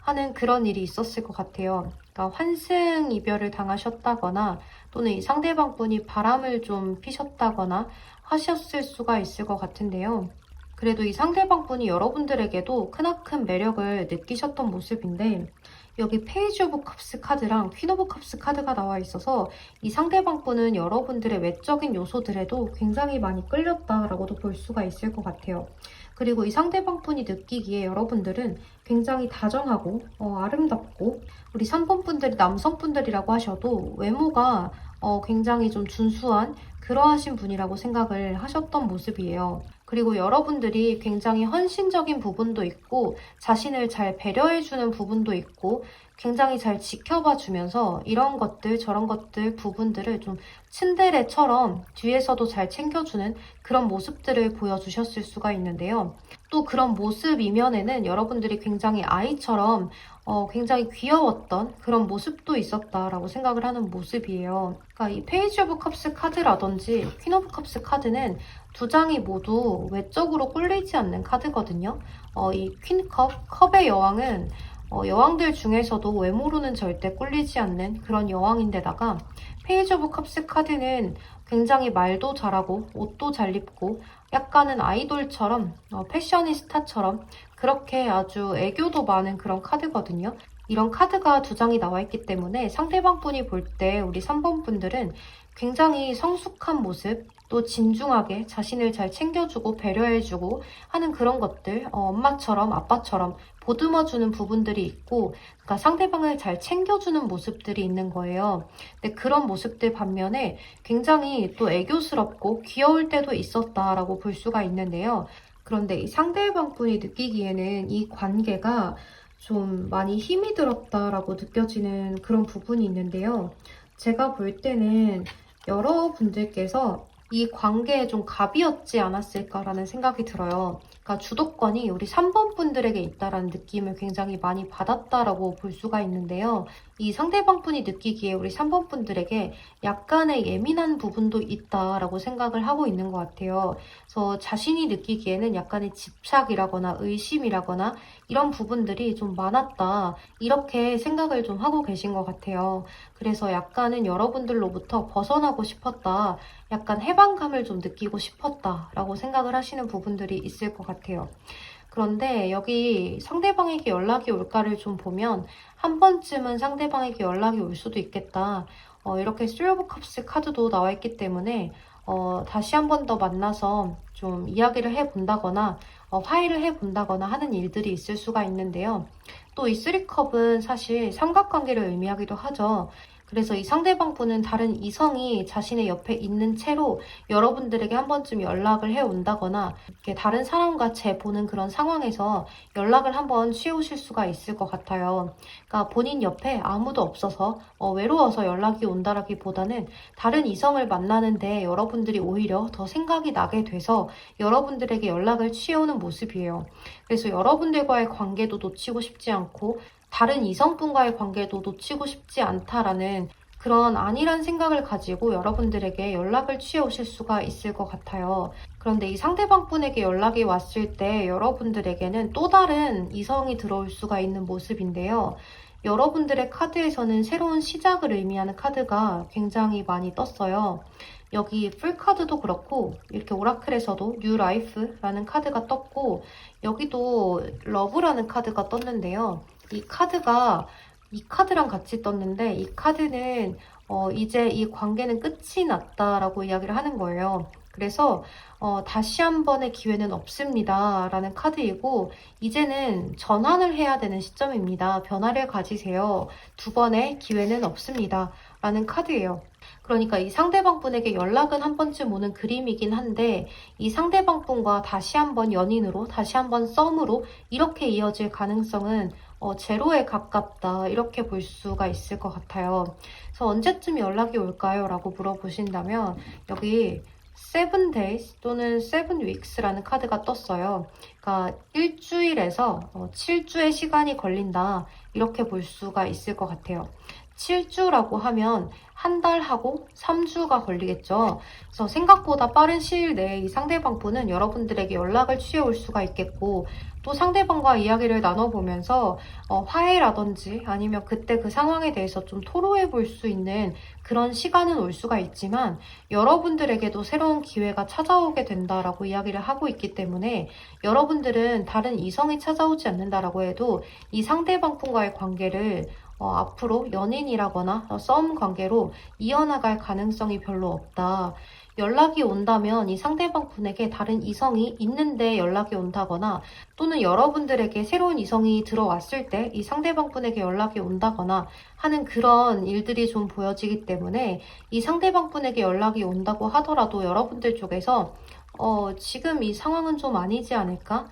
하는 그런 일이 있었을 것 같아요. 그러니까 환승 이별을 당하셨다거나 또는 이 상대방 분이 바람을 좀 피셨다거나 하셨을 수가 있을 것 같은데요. 그래도 이 상대방 분이 여러분들에게도 크나큰 매력을 느끼셨던 모습인데 여기 페이지 오브 컵스 카드랑 퀸 오브 컵스 카드가 나와 있어서 이 상대방 분은 여러분들의 외적인 요소들에도 굉장히 많이 끌렸다라고도 볼 수가 있을 것 같아요. 그리고 이 상대방 분이 느끼기에 여러분들은 굉장히 다정하고 아름답고 우리 3번 분들이 남성분들이라고 하셔도 외모가 굉장히 좀 준수한 그러하신 분이라고 생각을 하셨던 모습이에요. 그리고 여러분들이 굉장히 헌신적인 부분도 있고 자신을 잘 배려해주는 부분도 있고 굉장히 잘 지켜봐 주면서 이런 것들 저런 것들 부분들을 좀 츤데레처럼 뒤에서도 잘 챙겨주는 그런 모습들을 보여주셨을 수가 있는데요. 또 그런 모습 이면에는 여러분들이 굉장히 아이처럼 굉장히 귀여웠던 그런 모습도 있었다라고 생각을 하는 모습이에요. 그러니까 이 페이지 오브 컵스 카드라든지 퀸 오브 컵스 카드는 두 장이 모두 외적으로 꿀리지 않는 카드거든요. 이 컵의 여왕은 여왕들 중에서도 외모로는 절대 꿀리지 않는 그런 여왕인데다가 페이지 오브 컵스 카드는 굉장히 말도 잘하고 옷도 잘 입고 약간은 아이돌처럼 패셔니스타처럼 그렇게 아주 애교도 많은 그런 카드거든요. 이런 카드가 두 장이 나와 있기 때문에 상대방 분이 볼 때 우리 3번 분들은 굉장히 성숙한 모습, 또 진중하게 자신을 잘 챙겨주고 배려해주고 하는 그런 것들, 엄마처럼 아빠처럼 보듬어주는 부분들이 있고 그러니까 상대방을 잘 챙겨주는 모습들이 있는 거예요. 근데 그런 모습들 반면에 굉장히 또 애교스럽고 귀여울 때도 있었다라고 볼 수가 있는데요. 그런데 이 상대방 분이 느끼기에는 이 관계가 좀 많이 힘이 들었다라고 느껴지는 그런 부분이 있는데요. 제가 볼 때는 여러분들께서 이 관계에 좀 갑이었지 않았을까라는 생각이 들어요. 그러니까 주도권이 우리 3번 분들에게 있다라는 느낌을 굉장히 많이 받았다라고 볼 수가 있는데요. 이 상대방 분이 느끼기에 우리 3번 분들에게 약간의 예민한 부분도 있다라고 생각을 하고 있는 것 같아요. 그래서 자신이 느끼기에는 약간의 집착이라거나 의심이라거나 이런 부분들이 좀 많았다. 이렇게 생각을 좀 하고 계신 것 같아요. 그래서 약간은 여러분들로부터 벗어나고 싶었다. 약간 해방감을 좀 느끼고 싶었다라고 생각을 하시는 부분들이 있을 것 같아요. 그런데 여기 상대방에게 연락이 올까를 좀 보면 한 번쯤은 상대방에게 연락이 올 수도 있겠다. 이렇게 쓰리 오브 컵스 카드도 나와 있기 때문에 다시 한 번 더 만나서 좀 이야기를 해본다거나 화해를 해본다거나 하는 일들이 있을 수가 있는데요. 또 이 쓰리컵은 사실 삼각관계를 의미하기도 하죠. 그래서 이 상대방 분은 다른 이성이 자신의 옆에 있는 채로 여러분들에게 한 번쯤 연락을 해온다거나 이렇게 다른 사람과 재보는 그런 상황에서 연락을 한번 취해오실 수가 있을 것 같아요. 그러니까 본인 옆에 아무도 없어서 외로워서 연락이 온다라기보다는 다른 이성을 만나는데 여러분들이 오히려 더 생각이 나게 돼서 여러분들에게 연락을 취해오는 모습이에요. 그래서 여러분들과의 관계도 놓치고 싶지 않고 다른 이성분과의 관계도 놓치고 싶지 않다라는 그런 안일한 생각을 가지고 여러분들에게 연락을 취해 오실 수가 있을 것 같아요. 그런데 이 상대방 분에게 연락이 왔을 때 여러분들에게는 또 다른 이성이 들어올 수가 있는 모습인데요. 여러분들의 카드에서는 새로운 시작을 의미하는 카드가 굉장히 많이 떴어요. 여기 풀카드도 그렇고 이렇게 오라클에서도 뉴 라이프라는 카드가 떴고 여기도 러브라는 카드가 떴는데요. 이 카드랑 같이 떴는데 이 카드는 이제 이 관계는 끝이 났다라고 이야기를 하는 거예요. 그래서 다시 한 번의 기회는 없습니다 라는 카드이고 이제는 전환을 해야 되는 시점입니다. 변화를 가지세요. 두 번의 기회는 없습니다 라는 카드예요. 그러니까 이 상대방 분에게 연락은 한 번쯤 오는 그림이긴 한데 이 상대방 분과 다시 한번 연인으로 다시 한번 썸으로 이렇게 이어질 가능성은 제로에 가깝다 이렇게 볼 수가 있을 것 같아요. 그래서 언제쯤 연락이 올까요? 라고 물어보신다면 여기 7 days 또는 7 weeks라는 카드가 떴어요. 그러니까 일주일에서 7주의 시간이 걸린다 이렇게 볼 수가 있을 것 같아요. 7주라고 하면 한 달하고 3주가 걸리겠죠. 그래서 생각보다 빠른 시일 내에 이 상대방 분은 여러분들에게 연락을 취해올 수가 있겠고 또 상대방과 이야기를 나눠보면서 화해라든지 아니면 그때 그 상황에 대해서 좀 토로해 볼 수 있는 그런 시간은 올 수가 있지만 여러분들에게도 새로운 기회가 찾아오게 된다라고 이야기를 하고 있기 때문에 여러분들은 다른 이성이 찾아오지 않는다라고 해도 이 상대방 분과의 관계를 앞으로 연인이라거나 썸 관계로 이어나갈 가능성이 별로 없다. 연락이 온다면 이 상대방 분에게 다른 이성이 있는데 연락이 온다거나 또는 여러분들에게 새로운 이성이 들어왔을 때 이 상대방 분에게 연락이 온다거나 하는 그런 일들이 좀 보여지기 때문에 이 상대방 분에게 연락이 온다고 하더라도 여러분들 쪽에서 지금 이 상황은 좀 아니지 않을까?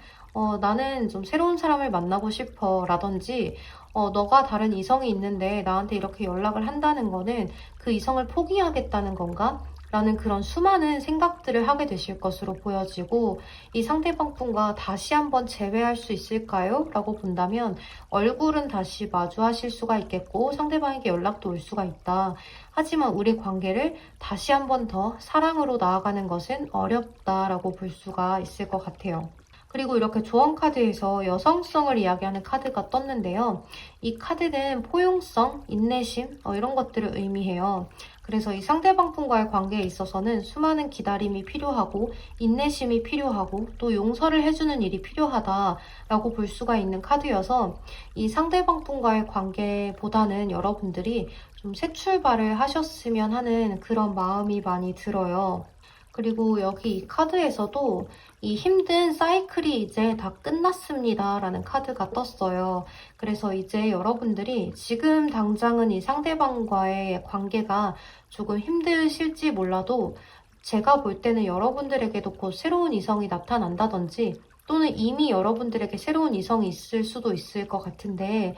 나는 좀 새로운 사람을 만나고 싶어 라든지 너가 다른 이성이 있는데 나한테 이렇게 연락을 한다는 거는 그 이성을 포기하겠다는 건가? 라는 그런 수많은 생각들을 하게 되실 것으로 보여지고 이 상대방 분과 다시 한번 재회할 수 있을까요? 라고 본다면 얼굴은 다시 마주하실 수가 있겠고 상대방에게 연락도 올 수가 있다. 하지만 우리 관계를 다시 한번 더 사랑으로 나아가는 것은 어렵다라고 볼 수가 있을 것 같아요. 그리고 이렇게 조언 카드에서 여성성을 이야기하는 카드가 떴는데요. 이 카드는 포용성, 인내심 이런 것들을 의미해요. 그래서 이 상대방 분과의 관계에 있어서는 수많은 기다림이 필요하고 인내심이 필요하고 또 용서를 해주는 일이 필요하다라고 볼 수가 있는 카드여서 이 상대방 분과의 관계보다는 여러분들이 좀 새 출발을 하셨으면 하는 그런 마음이 많이 들어요. 그리고 여기 이 카드에서도 이 힘든 사이클이 이제 다 끝났습니다 라는 카드가 떴어요. 그래서 이제 여러분들이 지금 당장은 이 상대방과의 관계가 조금 힘드실지 몰라도 제가 볼 때는 여러분들에게도 곧 새로운 이성이 나타난다든지 또는 이미 여러분들에게 새로운 이성이 있을 수도 있을 것 같은데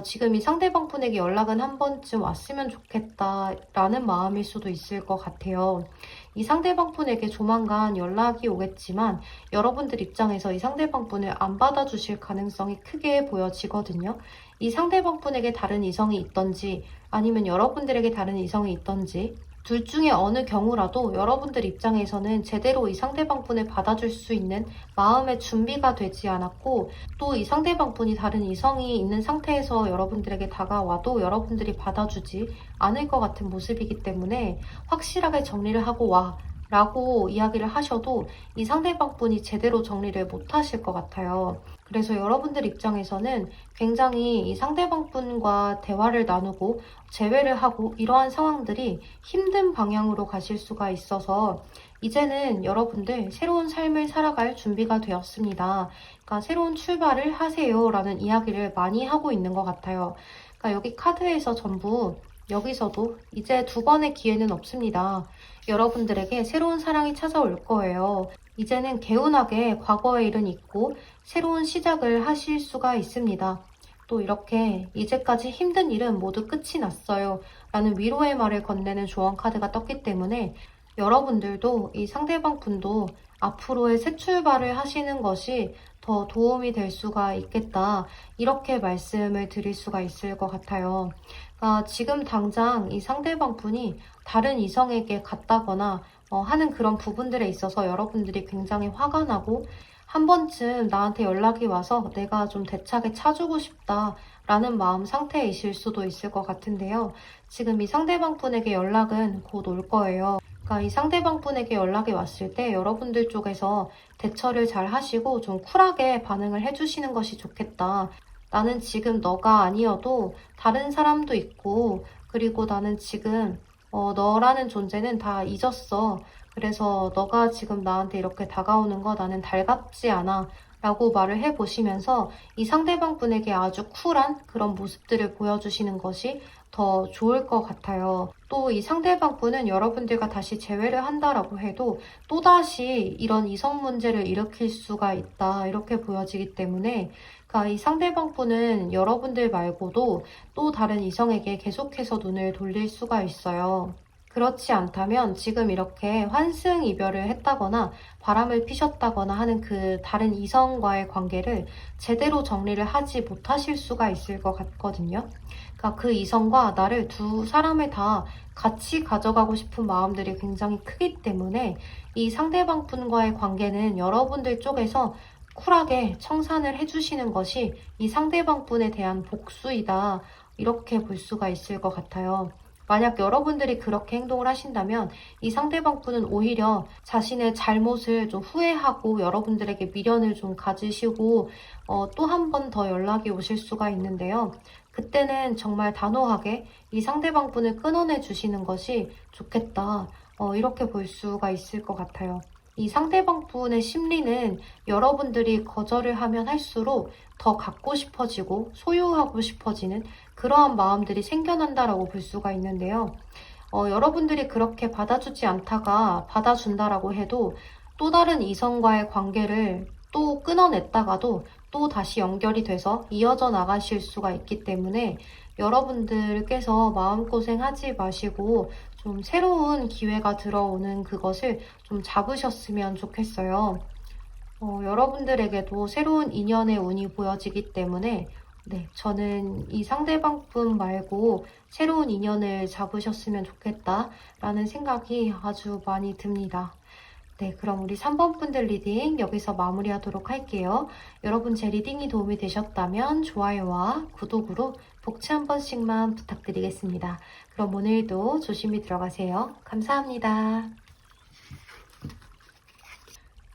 지금 이 상대방 분에게 연락은 한 번쯤 왔으면 좋겠다라는 마음일 수도 있을 것 같아요. 이 상대방분에게 조만간 연락이 오겠지만 여러분들 입장에서 이 상대방분을 안 받아주실 가능성이 크게 보여지거든요. 이 상대방분에게 다른 이성이 있던지 아니면 여러분들에게 다른 이성이 있던지 둘 중에 어느 경우라도 여러분들 입장에서는 제대로 이 상대방분을 받아줄 수 있는 마음의 준비가 되지 않았고 또 이 상대방분이 다른 이성이 있는 상태에서 여러분들에게 다가와도 여러분들이 받아주지 않을 것 같은 모습이기 때문에 확실하게 정리를 하고 와 라고 이야기를 하셔도 이 상대방분이 제대로 정리를 못 하실 것 같아요. 그래서 여러분들 입장에서는 굉장히 이 상대방분과 대화를 나누고 재회를 하고 이러한 상황들이 힘든 방향으로 가실 수가 있어서 이제는 여러분들 새로운 삶을 살아갈 준비가 되었습니다. 그러니까 새로운 출발을 하세요 라는 이야기를 많이 하고 있는 것 같아요. 그러니까 여기 카드에서 전부 여기서도 이제 두 번의 기회는 없습니다. 여러분들에게 새로운 사랑이 찾아올 거예요. 이제는 개운하게 과거의 일은 잊고 새로운 시작을 하실 수가 있습니다. 또 이렇게 이제까지 힘든 일은 모두 끝이 났어요 라는 위로의 말을 건네는 조언 카드가 떴기 때문에 여러분들도 이 상대방 분도 앞으로의 새 출발을 하시는 것이 더 도움이 될 수가 있겠다 이렇게 말씀을 드릴 수가 있을 것 같아요. 그러니까 지금 당장 이 상대방 분이 다른 이성에게 갔다거나 하는 그런 부분들에 있어서 여러분들이 굉장히 화가 나고 한 번쯤 나한테 연락이 와서 내가 좀 대차게 차주고 싶다 라는 마음 상태이실 수도 있을 것 같은데요. 지금 이 상대방 분에게 연락은 곧 올 거예요. 그러니까 이 상대방 분에게 연락이 왔을 때 여러분들 쪽에서 대처를 잘 하시고 좀 쿨하게 반응을 해주시는 것이 좋겠다. 나는 지금 너가 아니어도 다른 사람도 있고 그리고 나는 지금 너라는 존재는 다 잊었어. 그래서 너가 지금 나한테 이렇게 다가오는 거 나는 달갑지 않아 라고 말을 해보시면서 이 상대방 분에게 아주 쿨한 그런 모습들을 보여주시는 것이 더 좋을 것 같아요. 또 이 상대방 분은 여러분들과 다시 재회를 한다라고 해도 또다시 이런 이성 문제를 일으킬 수가 있다 이렇게 보여지기 때문에 그러니까 이 상대방 분은 여러분들 말고도 또 다른 이성에게 계속해서 눈을 돌릴 수가 있어요. 그렇지 않다면 지금 이렇게 환승 이별을 했다거나 바람을 피셨다거나 하는 그 다른 이성과의 관계를 제대로 정리를 하지 못하실 수가 있을 것 같거든요. 그러니까 그 이성과 나를 두 사람을 다 같이 가져가고 싶은 마음들이 굉장히 크기 때문에 이 상대방 분과의 관계는 여러분들 쪽에서 쿨하게 청산을 해주시는 것이 이 상대방 분에 대한 복수이다. 이렇게 볼 수가 있을 것 같아요. 만약 여러분들이 그렇게 행동을 하신다면 이 상대방 분은 오히려 자신의 잘못을 좀 후회하고 여러분들에게 미련을 좀 가지시고 또 한 번 더 연락이 오실 수가 있는데요. 그때는 정말 단호하게 이 상대방 분을 끊어내 주시는 것이 좋겠다. 이렇게 볼 수가 있을 것 같아요. 이 상대방 분의 심리는 여러분들이 거절을 하면 할수록 더 갖고 싶어지고 소유하고 싶어지는 그러한 마음들이 생겨난다라고 볼 수가 있는데요. 여러분들이 그렇게 받아주지 않다가 받아준다라고 해도 또 다른 이성과의 관계를 또 끊어냈다가도 또 다시 연결이 돼서 이어져 나가실 수가 있기 때문에 여러분들께서 마음고생하지 마시고 좀 새로운 기회가 들어오는 그것을 좀 잡으셨으면 좋겠어요. 여러분들에게도 새로운 인연의 운이 보여지기 때문에 네, 저는 이 상대방 분 말고 새로운 인연을 잡으셨으면 좋겠다라는 생각이 아주 많이 듭니다. 네, 그럼 우리 3번 분들 리딩 여기서 마무리하도록 할게요. 여러분 제 리딩이 도움이 되셨다면 좋아요와 구독으로 복채 한 번씩만 부탁드리겠습니다. 그럼 오늘도 조심히 들어가세요. 감사합니다.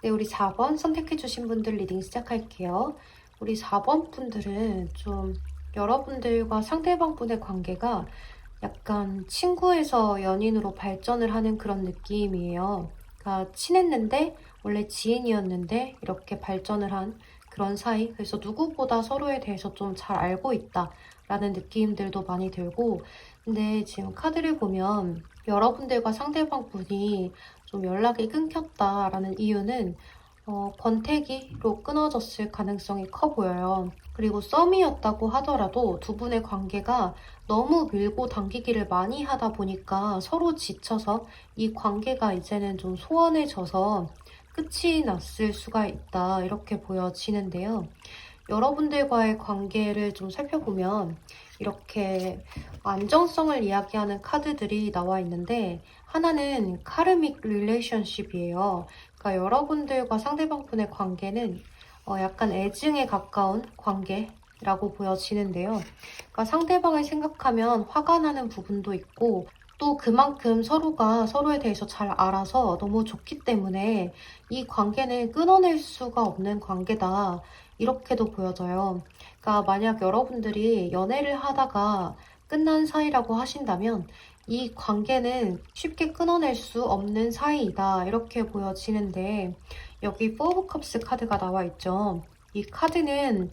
네, 우리 4번 선택해주신 분들 리딩 시작할게요. 우리 4번 분들은 좀 여러분들과 상대방 분의 관계가 약간 친구에서 연인으로 발전을 하는 그런 느낌이에요. 그러니까 친했는데 원래 지인이었는데 이렇게 발전을 한 그런 사이. 그래서 누구보다 서로에 대해서 좀 잘 알고 있다라는 느낌들도 많이 들고 근데 지금 카드를 보면 여러분들과 상대방 분이 좀 연락이 끊겼다라는 이유는 권태기로 끊어졌을 가능성이 커 보여요. 그리고 썸이었다고 하더라도 두 분의 관계가 너무 밀고 당기기를 많이 하다 보니까 서로 지쳐서 이 관계가 이제는 좀 소원해져서 끝이 났을 수가 있다, 이렇게 보여지는데요. 여러분들과의 관계를 좀 살펴보면 이렇게 안정성을 이야기하는 카드들이 나와 있는데, 하나는 카르믹 릴레이션십이에요. 그러니까 여러분들과 상대방분의 관계는 약간 애증에 가까운 관계라고 보여지는데요. 그러니까 상대방을 생각하면 화가 나는 부분도 있고, 또 그만큼 서로가 서로에 대해서 잘 알아서 너무 좋기 때문에 이 관계는 끊어낼 수가 없는 관계다, 이렇게도 보여져요. 그러니까 만약 여러분들이 연애를 하다가 끝난 사이라고 하신다면 이 관계는 쉽게 끊어낼 수 없는 사이이다, 이렇게 보여지는데, 여기 4 오브 컵스 카드가 나와 있죠. 이 카드는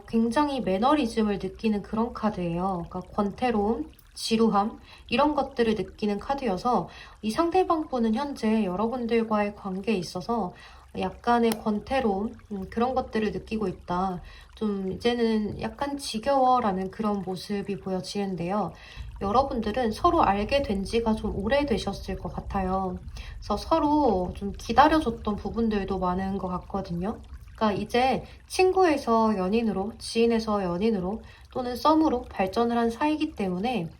굉장히 매너리즘을 느끼는 그런 카드예요. 그러니까 권태로움, 지루함, 이런 것들을 느끼는 카드여서 이 상대방분은 현재 여러분들과의 관계에 있어서 약간의 권태로움, 그런 것들을 느끼고 있다. 좀 이제는 약간 지겨워라는 그런 모습이 보여지는데요. 여러분들은 서로 알게 된 지가 좀 오래되셨을 것 같아요. 그래서 서로 좀 기다려줬던 부분들도 많은 것 같거든요. 그러니까 이제 친구에서 연인으로, 지인에서 연인으로, 또는 썸으로 발전을 한 사이이기 때문에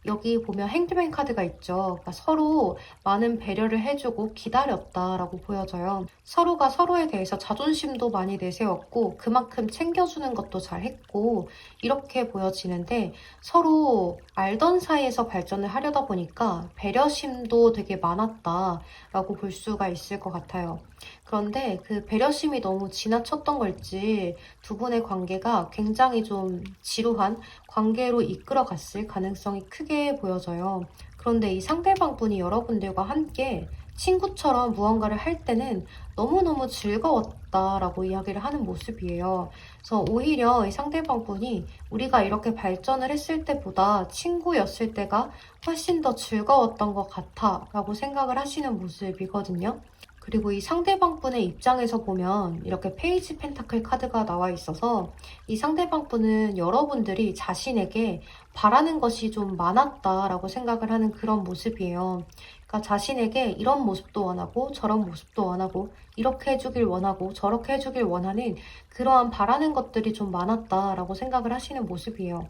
여기 보면 핸드맨 카드가 있죠. 그러니까 서로 많은 배려를 해주고 기다렸다라고 보여져요. 서로가 서로에 대해서 자존심도 많이 내세웠고 그만큼 챙겨주는 것도 잘했고, 이렇게 보여지는데, 서로 알던 사이에서 발전을 하려다 보니까 배려심도 되게 많았다라고 볼 수가 있을 것 같아요. 그런데 그 배려심이 너무 지나쳤던 걸지 두 분의 관계가 굉장히 좀 지루한 관계로 이끌어갔을 가능성이 크게 보여져요. 그런데 이 상대방분이 여러분들과 함께 친구처럼 무언가를 할 때는 너무너무 즐거웠다라고 이야기를 하는 모습이에요. 그래서 오히려 이 상대방분이 우리가 이렇게 발전을 했을 때보다 친구였을 때가 훨씬 더 즐거웠던 것 같아 라고 생각을 하시는 모습이거든요. 그리고 이 상대방분의 입장에서 보면 이렇게 페이지 펜타클 카드가 나와 있어서 이 상대방분은 여러분들이 자신에게 바라는 것이 좀 많았다라고 생각을 하는 그런 모습이에요. 그러니까 자신에게 이런 모습도 원하고 저런 모습도 원하고 이렇게 해주길 원하고 저렇게 해주길 원하는 그러한 바라는 것들이 좀 많았다라고 생각을 하시는 모습이에요.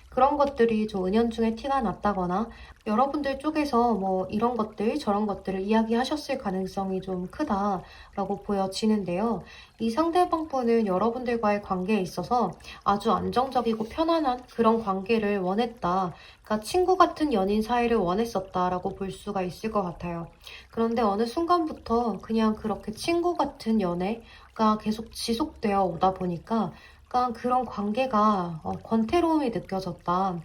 그런 것들이 좀 은연중에 티가 났다거나 여러분들 쪽에서 뭐 이런 것들 저런 것들을 이야기하셨을 가능성이 좀 크다라고 보여지는데요. 이 상대방분은 여러분들과의 관계에 있어서 아주 안정적이고 편안한 그런 관계를 원했다. 그러니까 친구 같은 연인 사이를 원했었다라고 볼 수가 있을 것 같아요. 그런데 어느 순간부터 그냥 그렇게 친구 같은 연애가 계속 지속되어 오다 보니까 약간 그런 관계가 권태로움이 느껴졌다.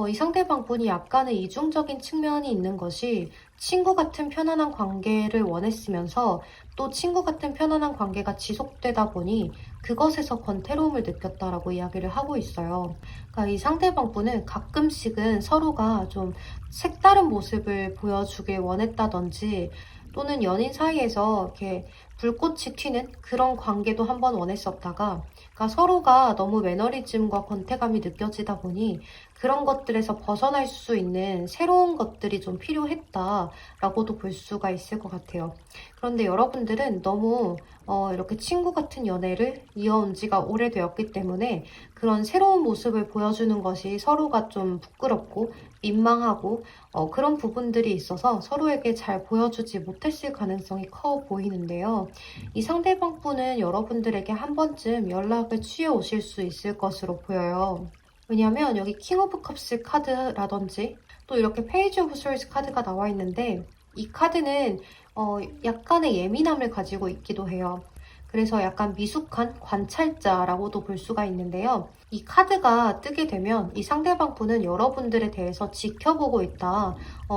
이 상대방분이 약간의 이중적인 측면이 있는 것이 친구 같은 편안한 관계를 원했으면서 또 친구 같은 편안한 관계가 지속되다 보니 그것에서 권태로움을 느꼈다라고 이야기를 하고 있어요. 그러니까 이 상대방분은 가끔씩은 서로가 좀 색다른 모습을 보여주길 원했다든지, 또는 연인 사이에서 이렇게 불꽃이 튀는 그런 관계도 한번 원했었다가, 그러니까 서로가 너무 매너리즘과 권태감이 느껴지다 보니 그런 것들에서 벗어날 수 있는 새로운 것들이 좀 필요했다라고도 볼 수가 있을 것 같아요. 그런데 여러분들은 너무 이렇게 친구 같은 연애를 이어온 지가 오래되었기 때문에 그런 새로운 모습을 보여주는 것이 서로가 좀 부끄럽고 민망하고 그런 부분들이 있어서 서로에게 잘 보여주지 못했을 가능성이 커 보이는데요. 이 상대방 분은 여러분들에게 한 번쯤 연락을 취해 오실 수 있을 것으로 보여요. 왜냐면 여기 킹 오브 컵스 카드라든지 또 이렇게 페이지 오브 소울스 카드가 나와 있는데, 이 카드는 약간의 예민함을 가지고 있기도 해요. 그래서 약간 미숙한 관찰자라고도 볼 수가 있는데요. 이 카드가 뜨게 되면 이 상대방 분은 여러분들에 대해서 지켜보고 있다,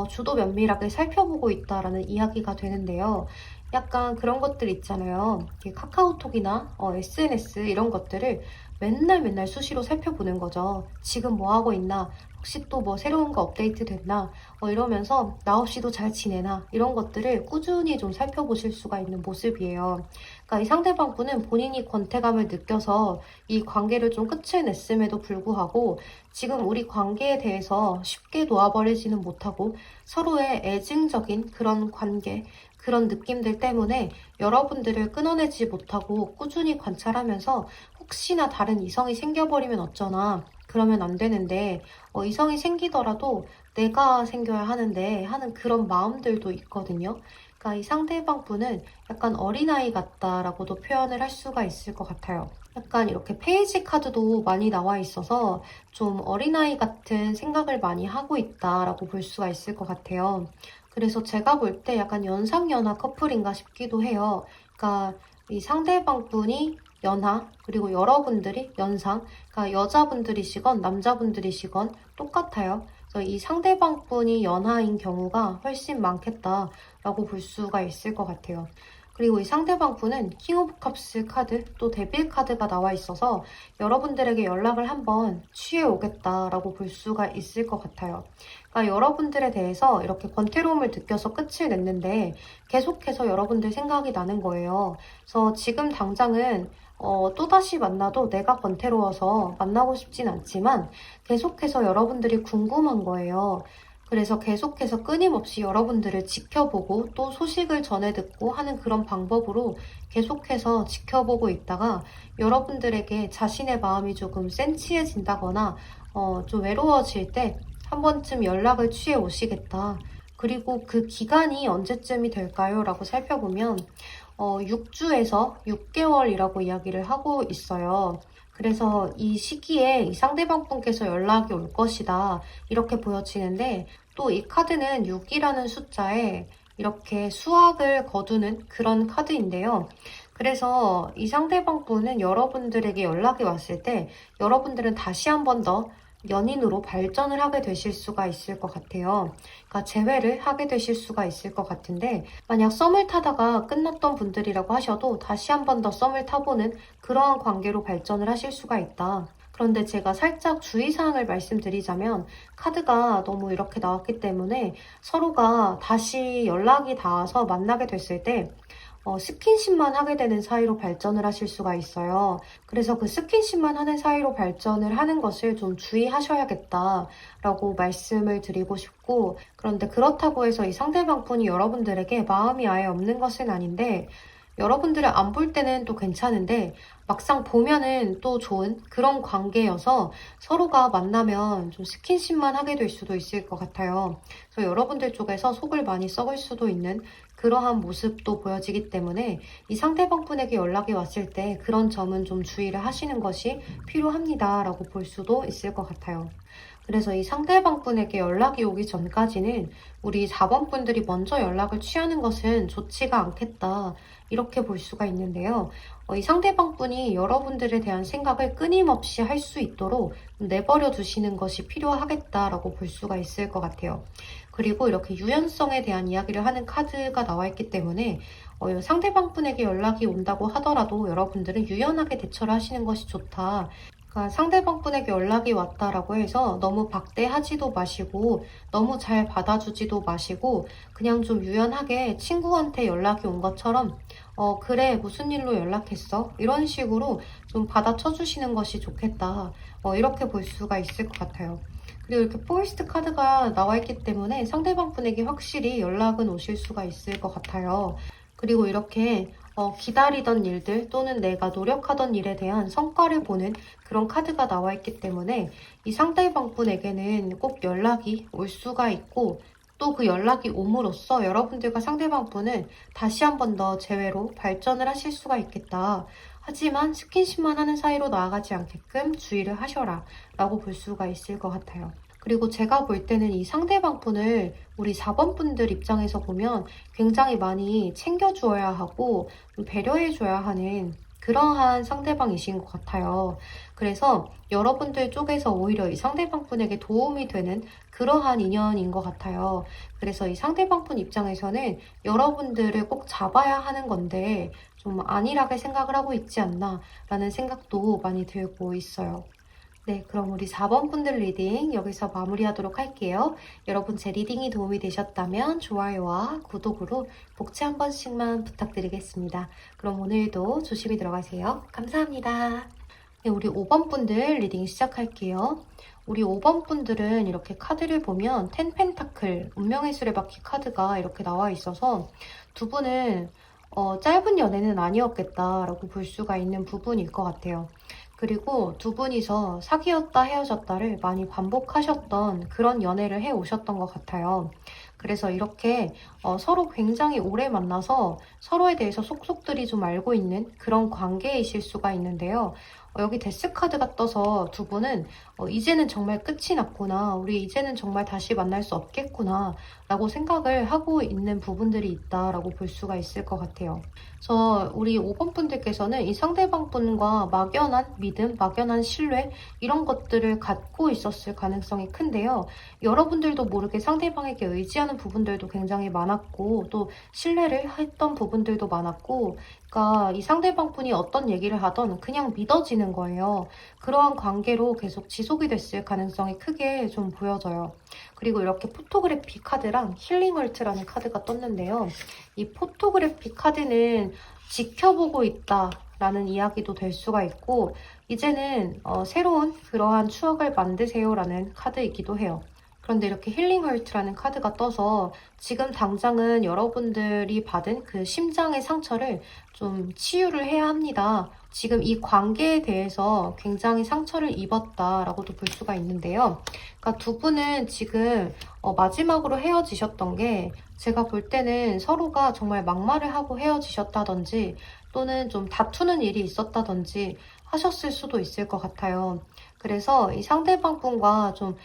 주도 면밀하게 살펴보고 있다라는 이야기가 되는데요. 약간 그런 것들 있잖아요. 카카오톡이나 SNS 이런 것들을 맨날 맨날 수시로 살펴보는 거죠. 지금 뭐 하고 있나? 혹시 또 뭐 새로운 거 업데이트 됐나? 이러면서 나 없이도 잘 지내나? 이런 것들을 꾸준히 좀 살펴보실 수가 있는 모습이에요. 그러니까 이 상대방 분은 본인이 권태감을 느껴서 이 관계를 좀 끝을 냈음에도 불구하고 지금 우리 관계에 대해서 쉽게 놓아버리지는 못하고 서로의 애증적인 그런 관계, 그런 느낌들 때문에 여러분들을 끊어내지 못하고 꾸준히 관찰하면서 혹시나 다른 이성이 생겨버리면 어쩌나 그러면 안 되는데 이성이 생기더라도 내가 생겨야 하는데 하는 그런 마음들도 있거든요. 그러니까 이 상대방 분은 약간 어린아이 같다라고도 표현을 할 수가 있을 것 같아요. 약간 이렇게 페이지 카드도 많이 나와 있어서 좀 어린아이 같은 생각을 많이 하고 있다라고 볼 수가 있을 것 같아요. 그래서 제가 볼 때 약간 연상연하 커플인가 싶기도 해요. 그러니까 이 상대방 분이 연하, 그리고 여러분들이 연상, 그러니까 여자분들이시건 남자분들이시건 똑같아요. 그래서 이 상대방 분이 연하인 경우가 훨씬 많겠다라고 볼 수가 있을 것 같아요. 그리고 이 상대방 분은 킹 오브 컵스 카드, 또 데빌 카드가 나와 있어서 여러분들에게 연락을 한번 취해 오겠다라고 볼 수가 있을 것 같아요. 그러니까 여러분들에 대해서 이렇게 권태로움을 느껴서 끝을 냈는데 계속해서 여러분들 생각이 나는 거예요. 그래서 지금 당장은 또다시 만나도 내가 권태로워서 만나고 싶진 않지만 계속해서 여러분들이 궁금한 거예요. 그래서 계속해서 끊임없이 여러분들을 지켜보고 또 소식을 전해 듣고 하는 그런 방법으로 계속해서 지켜보고 있다가 여러분들에게 자신의 마음이 조금 센치해진다거나 좀 외로워질 때 한 번쯤 연락을 취해 오시겠다. 그리고 그 기간이 언제쯤이 될까요? 라고 살펴보면 6주에서 6개월이라고 이야기를 하고 있어요. 그래서 이 시기에 이 상대방 분께서 연락이 올 것이다. 이렇게 보여지는데 또 이 카드는 6이라는 숫자에 이렇게 수학을 거두는 그런 카드인데요. 그래서 이 상대방 분은 여러분들에게 연락이 왔을 때 여러분들은 다시 한 번 더 연인으로 발전을 하게 되실 수가 있을 것 같아요. 그러니까 재회를 하게 되실 수가 있을 것 같은데 만약 썸을 타다가 끝났던 분들이라고 하셔도 다시 한 번 더 썸을 타보는 그러한 관계로 발전을 하실 수가 있다. 그런데 제가 살짝 주의사항을 말씀드리자면 카드가 너무 이렇게 나왔기 때문에 서로가 다시 연락이 닿아서 만나게 됐을 때 스킨십만 하게 되는 사이로 발전을 하실 수가 있어요. 그래서 그 스킨십만 하는 사이로 발전을 하는 것을 좀 주의하셔야겠다라고 말씀을 드리고 싶고, 그런데 그렇다고 해서 이 상대방 분이 여러분들에게 마음이 아예 없는 것은 아닌데, 여러분들을 안 볼 때는 또 괜찮은데 막상 보면은 또 좋은 그런 관계여서 서로가 만나면 좀 스킨십만 하게 될 수도 있을 것 같아요. 그래서 여러분들 쪽에서 속을 많이 썩을 수도 있는 그러한 모습도 보여지기 때문에 이 상대방 분에게 연락이 왔을 때 그런 점은 좀 주의를 하시는 것이 필요합니다라고 볼 수도 있을 것 같아요. 그래서 이 상대방 분에게 연락이 오기 전까지는 우리 4번 분들이 먼저 연락을 취하는 것은 좋지가 않겠다. 이렇게 볼 수가 있는데요. 이 상대방 분이 여러분들에 대한 생각을 끊임없이 할 수 있도록 내버려 두시는 것이 필요하겠다라고 볼 수가 있을 것 같아요. 그리고 이렇게 유연성에 대한 이야기를 하는 카드가 나와 있기 때문에 상대방 분에게 연락이 온다고 하더라도 여러분들은 유연하게 대처를 하시는 것이 좋다. 그러니까 상대방 분에게 연락이 왔다라고 해서 너무 박대하지도 마시고 너무 잘 받아주지도 마시고 그냥 좀 유연하게 친구한테 연락이 온 것처럼 그래 무슨 일로 연락했어? 이런 식으로 좀 받아쳐 주시는 것이 좋겠다. 이렇게 볼 수가 있을 것 같아요. 그리고 이렇게 포이스트 카드가 나와 있기 때문에 상대방 분에게 확실히 연락은 오실 수가 있을 것 같아요. 그리고 이렇게 기다리던 일들 또는 내가 노력하던 일에 대한 성과를 보는 그런 카드가 나와 있기 때문에 이 상대방 분에게는 꼭 연락이 올 수가 있고 또 그 연락이 옴으로써 여러분들과 상대방 분은 다시 한 번 더 재회로 발전을 하실 수가 있겠다. 하지만 스킨십만 하는 사이로 나아가지 않게끔 주의를 하셔라 라고 볼 수가 있을 것 같아요. 그리고 제가 볼 때는 이 상대방 분을 우리 4번 분들 입장에서 보면 굉장히 많이 챙겨주어야 하고 배려해줘야 하는 그러한 상대방이신 것 같아요. 그래서 여러분들 쪽에서 오히려 이 상대방 분에게 도움이 되는 그러한 인연인 것 같아요. 그래서 이 상대방 분 입장에서는 여러분들을 꼭 잡아야 하는 건데 좀 안일하게 생각을 하고 있지 않나 라는 생각도 많이 들고 있어요. 네, 그럼 우리 4번 분들 리딩 여기서 마무리하도록 할게요. 여러분 제 리딩이 도움이 되셨다면 좋아요와 구독으로 복채 한 번씩만 부탁드리겠습니다. 그럼 오늘도 조심히 들어가세요. 감사합니다. 네, 우리 5번 분들 리딩 시작할게요. 우리 5번 분들은 이렇게 카드를 보면 텐 펜타클, 운명의 수레바퀴 카드가 이렇게 나와 있어서 두 분은 짧은 연애는 아니었겠다라고 볼 수가 있는 부분일 것 같아요. 그리고 두 분이서 사귀었다 헤어졌다를 많이 반복하셨던 그런 연애를 해오셨던 것 같아요. 그래서 이렇게 서로 굉장히 오래 만나서 서로에 대해서 속속들이 좀 알고 있는 그런 관계이실 수가 있는데요. 여기 데스 카드가 떠서 두 분은 이제는 정말 끝이 났구나. 우리 이제는 정말 다시 만날 수 없겠구나. 라고 생각을 하고 있는 부분들이 있다라고 볼 수가 있을 것 같아요. 그래서 우리 5번 분들께서는 이 상대방 분과 막연한 믿음, 막연한 신뢰 이런 것들을 갖고 있었을 가능성이 큰데요. 여러분들도 모르게 상대방에게 의지하는 부분들도 굉장히 많았고 또 신뢰를 했던 부분들도 많았고 그러니까 이 상대방 분이 어떤 얘기를 하던 그냥 믿어지는 거예요. 그러한 관계로 계속 지속이 됐을 가능성이 크게 좀 보여져요. 그리고 이렇게 포토그래피 카드랑 힐링 헐트라는 카드가 떴는데요. 이 포토그래피 카드는 지켜보고 있다 라는 이야기도 될 수가 있고 이제는 새로운 그러한 추억을 만드세요 라는 카드이기도 해요. 그런데 이렇게 힐링 헐트라는 카드가 떠서 지금 당장은 여러분들이 받은 그 심장의 상처를 좀 치유를 해야 합니다. 지금 이 관계에 대해서 굉장히 상처를 입었다라고도 볼 수가 있는데요. 그러니까 두 분은 지금 마지막으로 헤어지셨던 게 제가 볼 때는 서로가 정말 막말을 하고 헤어지셨다든지 또는 좀 다투는 일이 있었다든지 하셨을 수도 있을 것 같아요. 그래서 이 상대방 분과 좀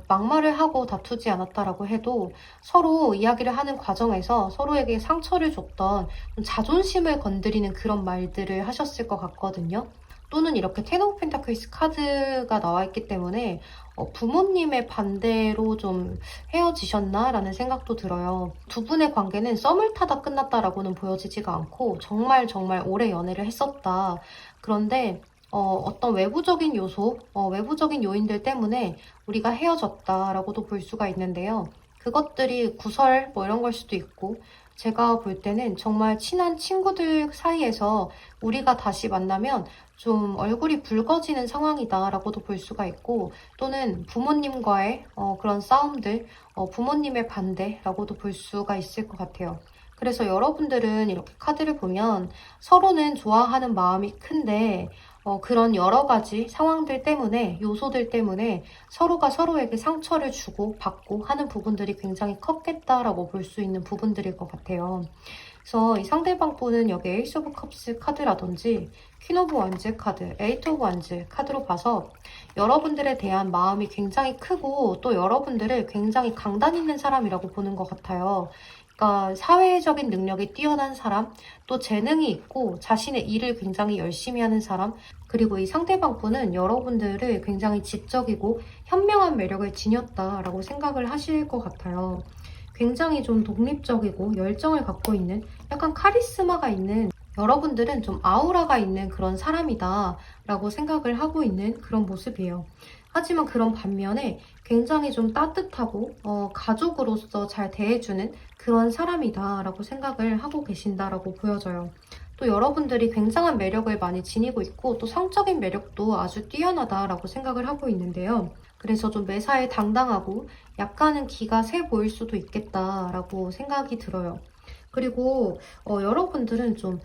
막말을 하고 다투지 않았다라고 해도 서로 이야기를 하는 과정에서 서로에게 상처를 줬던 좀 자존심을 건드리는 그런 말들을 하셨을 것 같거든요. 또는 이렇게 텐 오브 펜타클스 카드가 나와 있기 때문에 부모님의 반대로 좀 헤어지셨나? 라는 생각도 들어요. 두 분의 관계는 썸을 타다 끝났다라고는 보여지지가 않고 정말 정말 오래 연애를 했었다. 그런데 어떤 외부적인 요소, 외부적인 요인들 때문에 우리가 헤어졌다라고도 볼 수가 있는데요. 그것들이 구설 뭐 이런 걸 수도 있고 제가 볼 때는 정말 친한 친구들 사이에서 우리가 다시 만나면 좀 얼굴이 붉어지는 상황이다라고도 볼 수가 있고 또는 부모님과의 그런 싸움들, 부모님의 반대라고도 볼 수가 있을 것 같아요. 그래서 여러분들은 이렇게 카드를 보면 서로는 좋아하는 마음이 큰데 그런 여러 가지 상황들 때문에, 요소들 때문에 서로가 서로에게 상처를 주고 받고 하는 부분들이 굉장히 컸겠다라고 볼 수 있는 부분들일 것 같아요. 그래서 이 상대방 분은 여기 에이스 오브 컵스 카드라든지 퀸 오브 wands 카드, 에이트 오브 wands 카드로 봐서 여러분들에 대한 마음이 굉장히 크고 또 여러분들을 굉장히 강단 있는 사람이라고 보는 것 같아요. 그러니까 사회적인 능력이 뛰어난 사람, 또 재능이 있고 자신의 일을 굉장히 열심히 하는 사람, 그리고 이 상대방 분은 여러분들을 굉장히 지적이고 현명한 매력을 지녔다라고 생각을 하실 것 같아요. 굉장히 좀 독립적이고 열정을 갖고 있는 약간 카리스마가 있는 여러분들은 좀 아우라가 있는 그런 사람이다 라고 생각을 하고 있는 그런 모습이에요. 하지만 그런 반면에 굉장히 좀 따뜻하고 가족으로서 잘 대해주는 그런 사람이다 라고 생각을 하고 계신다라고 보여져요. 또 여러분들이 굉장한 매력을 많이 지니고 있고 또 성적인 매력도 아주 뛰어나다라고 생각을 하고 있는데요. 그래서 좀 매사에 당당하고 약간은 기가 세 보일 수도 있겠다라고 생각이 들어요. 그리고 여러분들은 좀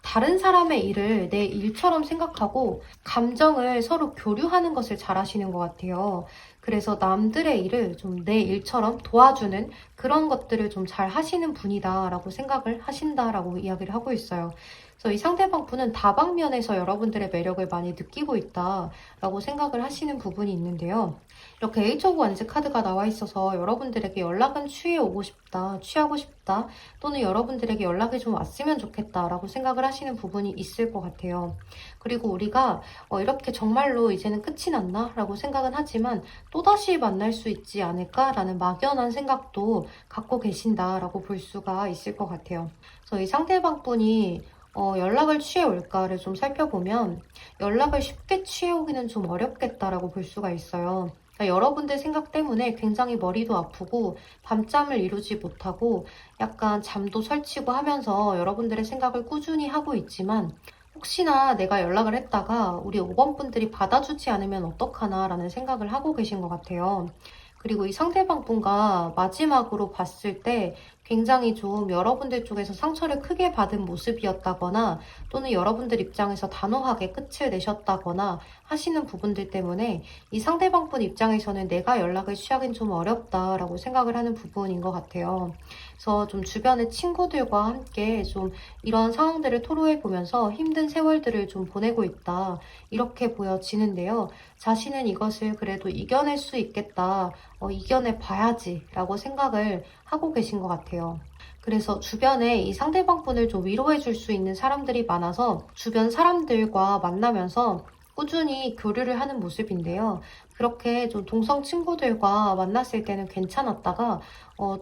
다른 사람의 일을 내 일처럼 생각하고 감정을 서로 교류하는 것을 잘 하시는 것 같아요. 그래서 남들의 일을 좀 내 일처럼 도와주는 그런 것들을 좀 잘 하시는 분이다라고 생각을 하신다라고 이야기를 하고 있어요. 그래서 이 상대방 분은 다방면에서 여러분들의 매력을 많이 느끼고 있다라고 생각을 하시는 부분이 있는데요. 이렇게 에이치 오브 원즈 카드가 나와 있어서 여러분들에게 연락은 취해오고 싶다, 취하고 싶다, 또는 여러분들에게 연락이 좀 왔으면 좋겠다라고 생각을 하시는 부분이 있을 것 같아요. 그리고 우리가 이렇게 정말로 이제는 끝이 났나? 라고 생각은 하지만 또다시 만날 수 있지 않을까라는 막연한 생각도 갖고 계신다라고 볼 수가 있을 것 같아요. 그래서 이 상대방 분이 연락을 취해올까를 좀 살펴보면 연락을 쉽게 취해오기는 좀 어렵겠다라고 볼 수가 있어요. 그러니까 여러분들 생각 때문에 굉장히 머리도 아프고 밤잠을 이루지 못하고 약간 잠도 설치고 하면서 여러분들의 생각을 꾸준히 하고 있지만 혹시나 내가 연락을 했다가 우리 5번 분들이 받아주지 않으면 어떡하나 라는 생각을 하고 계신 것 같아요. 그리고 이 상대방 분과 마지막으로 봤을 때 굉장히 좀 여러분들 쪽에서 상처를 크게 받은 모습이었다거나 또는 여러분들 입장에서 단호하게 끝을 내셨다거나 하시는 부분들 때문에 이 상대방 분 입장에서는 내가 연락을 취하긴 좀 어렵다라고 생각을 하는 부분인 것 같아요. 그래서 좀 주변의 친구들과 함께 좀 이런 상황들을 토로해 보면서 힘든 세월들을 좀 보내고 있다. 이렇게 보여지는데요. 자신은 이것을 그래도 이겨낼 수 있겠다. 이겨내 봐야지 라고 생각을 하고 계신 것 같아요. 그래서 주변에 이 상대방 분을 좀 위로해 줄 수 있는 사람들이 많아서 주변 사람들과 만나면서 꾸준히 교류를 하는 모습인데요. 그렇게 좀 동성 친구들과 만났을 때는 괜찮았다가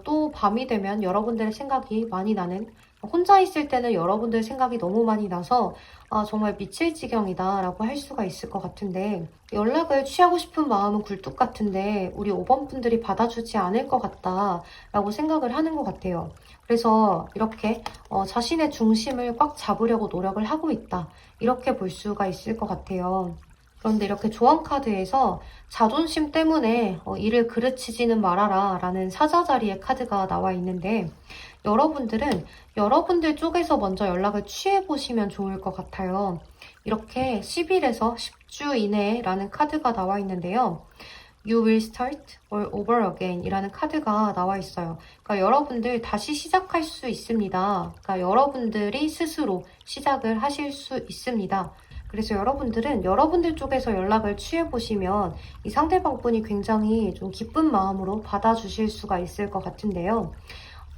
또 밤이 되면 여러분들의 생각이 많이 나는, 혼자 있을 때는 여러분들 생각이 너무 많이 나서 정말 미칠 지경이다 라고 할 수가 있을 것 같은데, 연락을 취하고 싶은 마음은 굴뚝 같은데 우리 5번 분들이 받아주지 않을 것 같다 라고 생각을 하는 것 같아요. 그래서 이렇게 자신의 중심을 꽉 잡으려고 노력을 하고 있다, 이렇게 볼 수가 있을 것 같아요. 그런데 이렇게 조언 카드에서 자존심 때문에 이를 그르치지는 말아라 라는 사자자리의 카드가 나와 있는데, 여러분들은 여러분들 쪽에서 먼저 연락을 취해보시면 좋을 것 같아요. 이렇게 10일에서 10주 이내라는 카드가 나와 있는데요. You will start all over again 이라는 카드가 나와 있어요. 그러니까 여러분들 다시 시작할 수 있습니다. 그러니까 여러분들이 스스로 시작을 하실 수 있습니다. 그래서 여러분들은 여러분들 쪽에서 연락을 취해보시면 이 상대방 분이 굉장히 좀 기쁜 마음으로 받아주실 수가 있을 것 같은데요.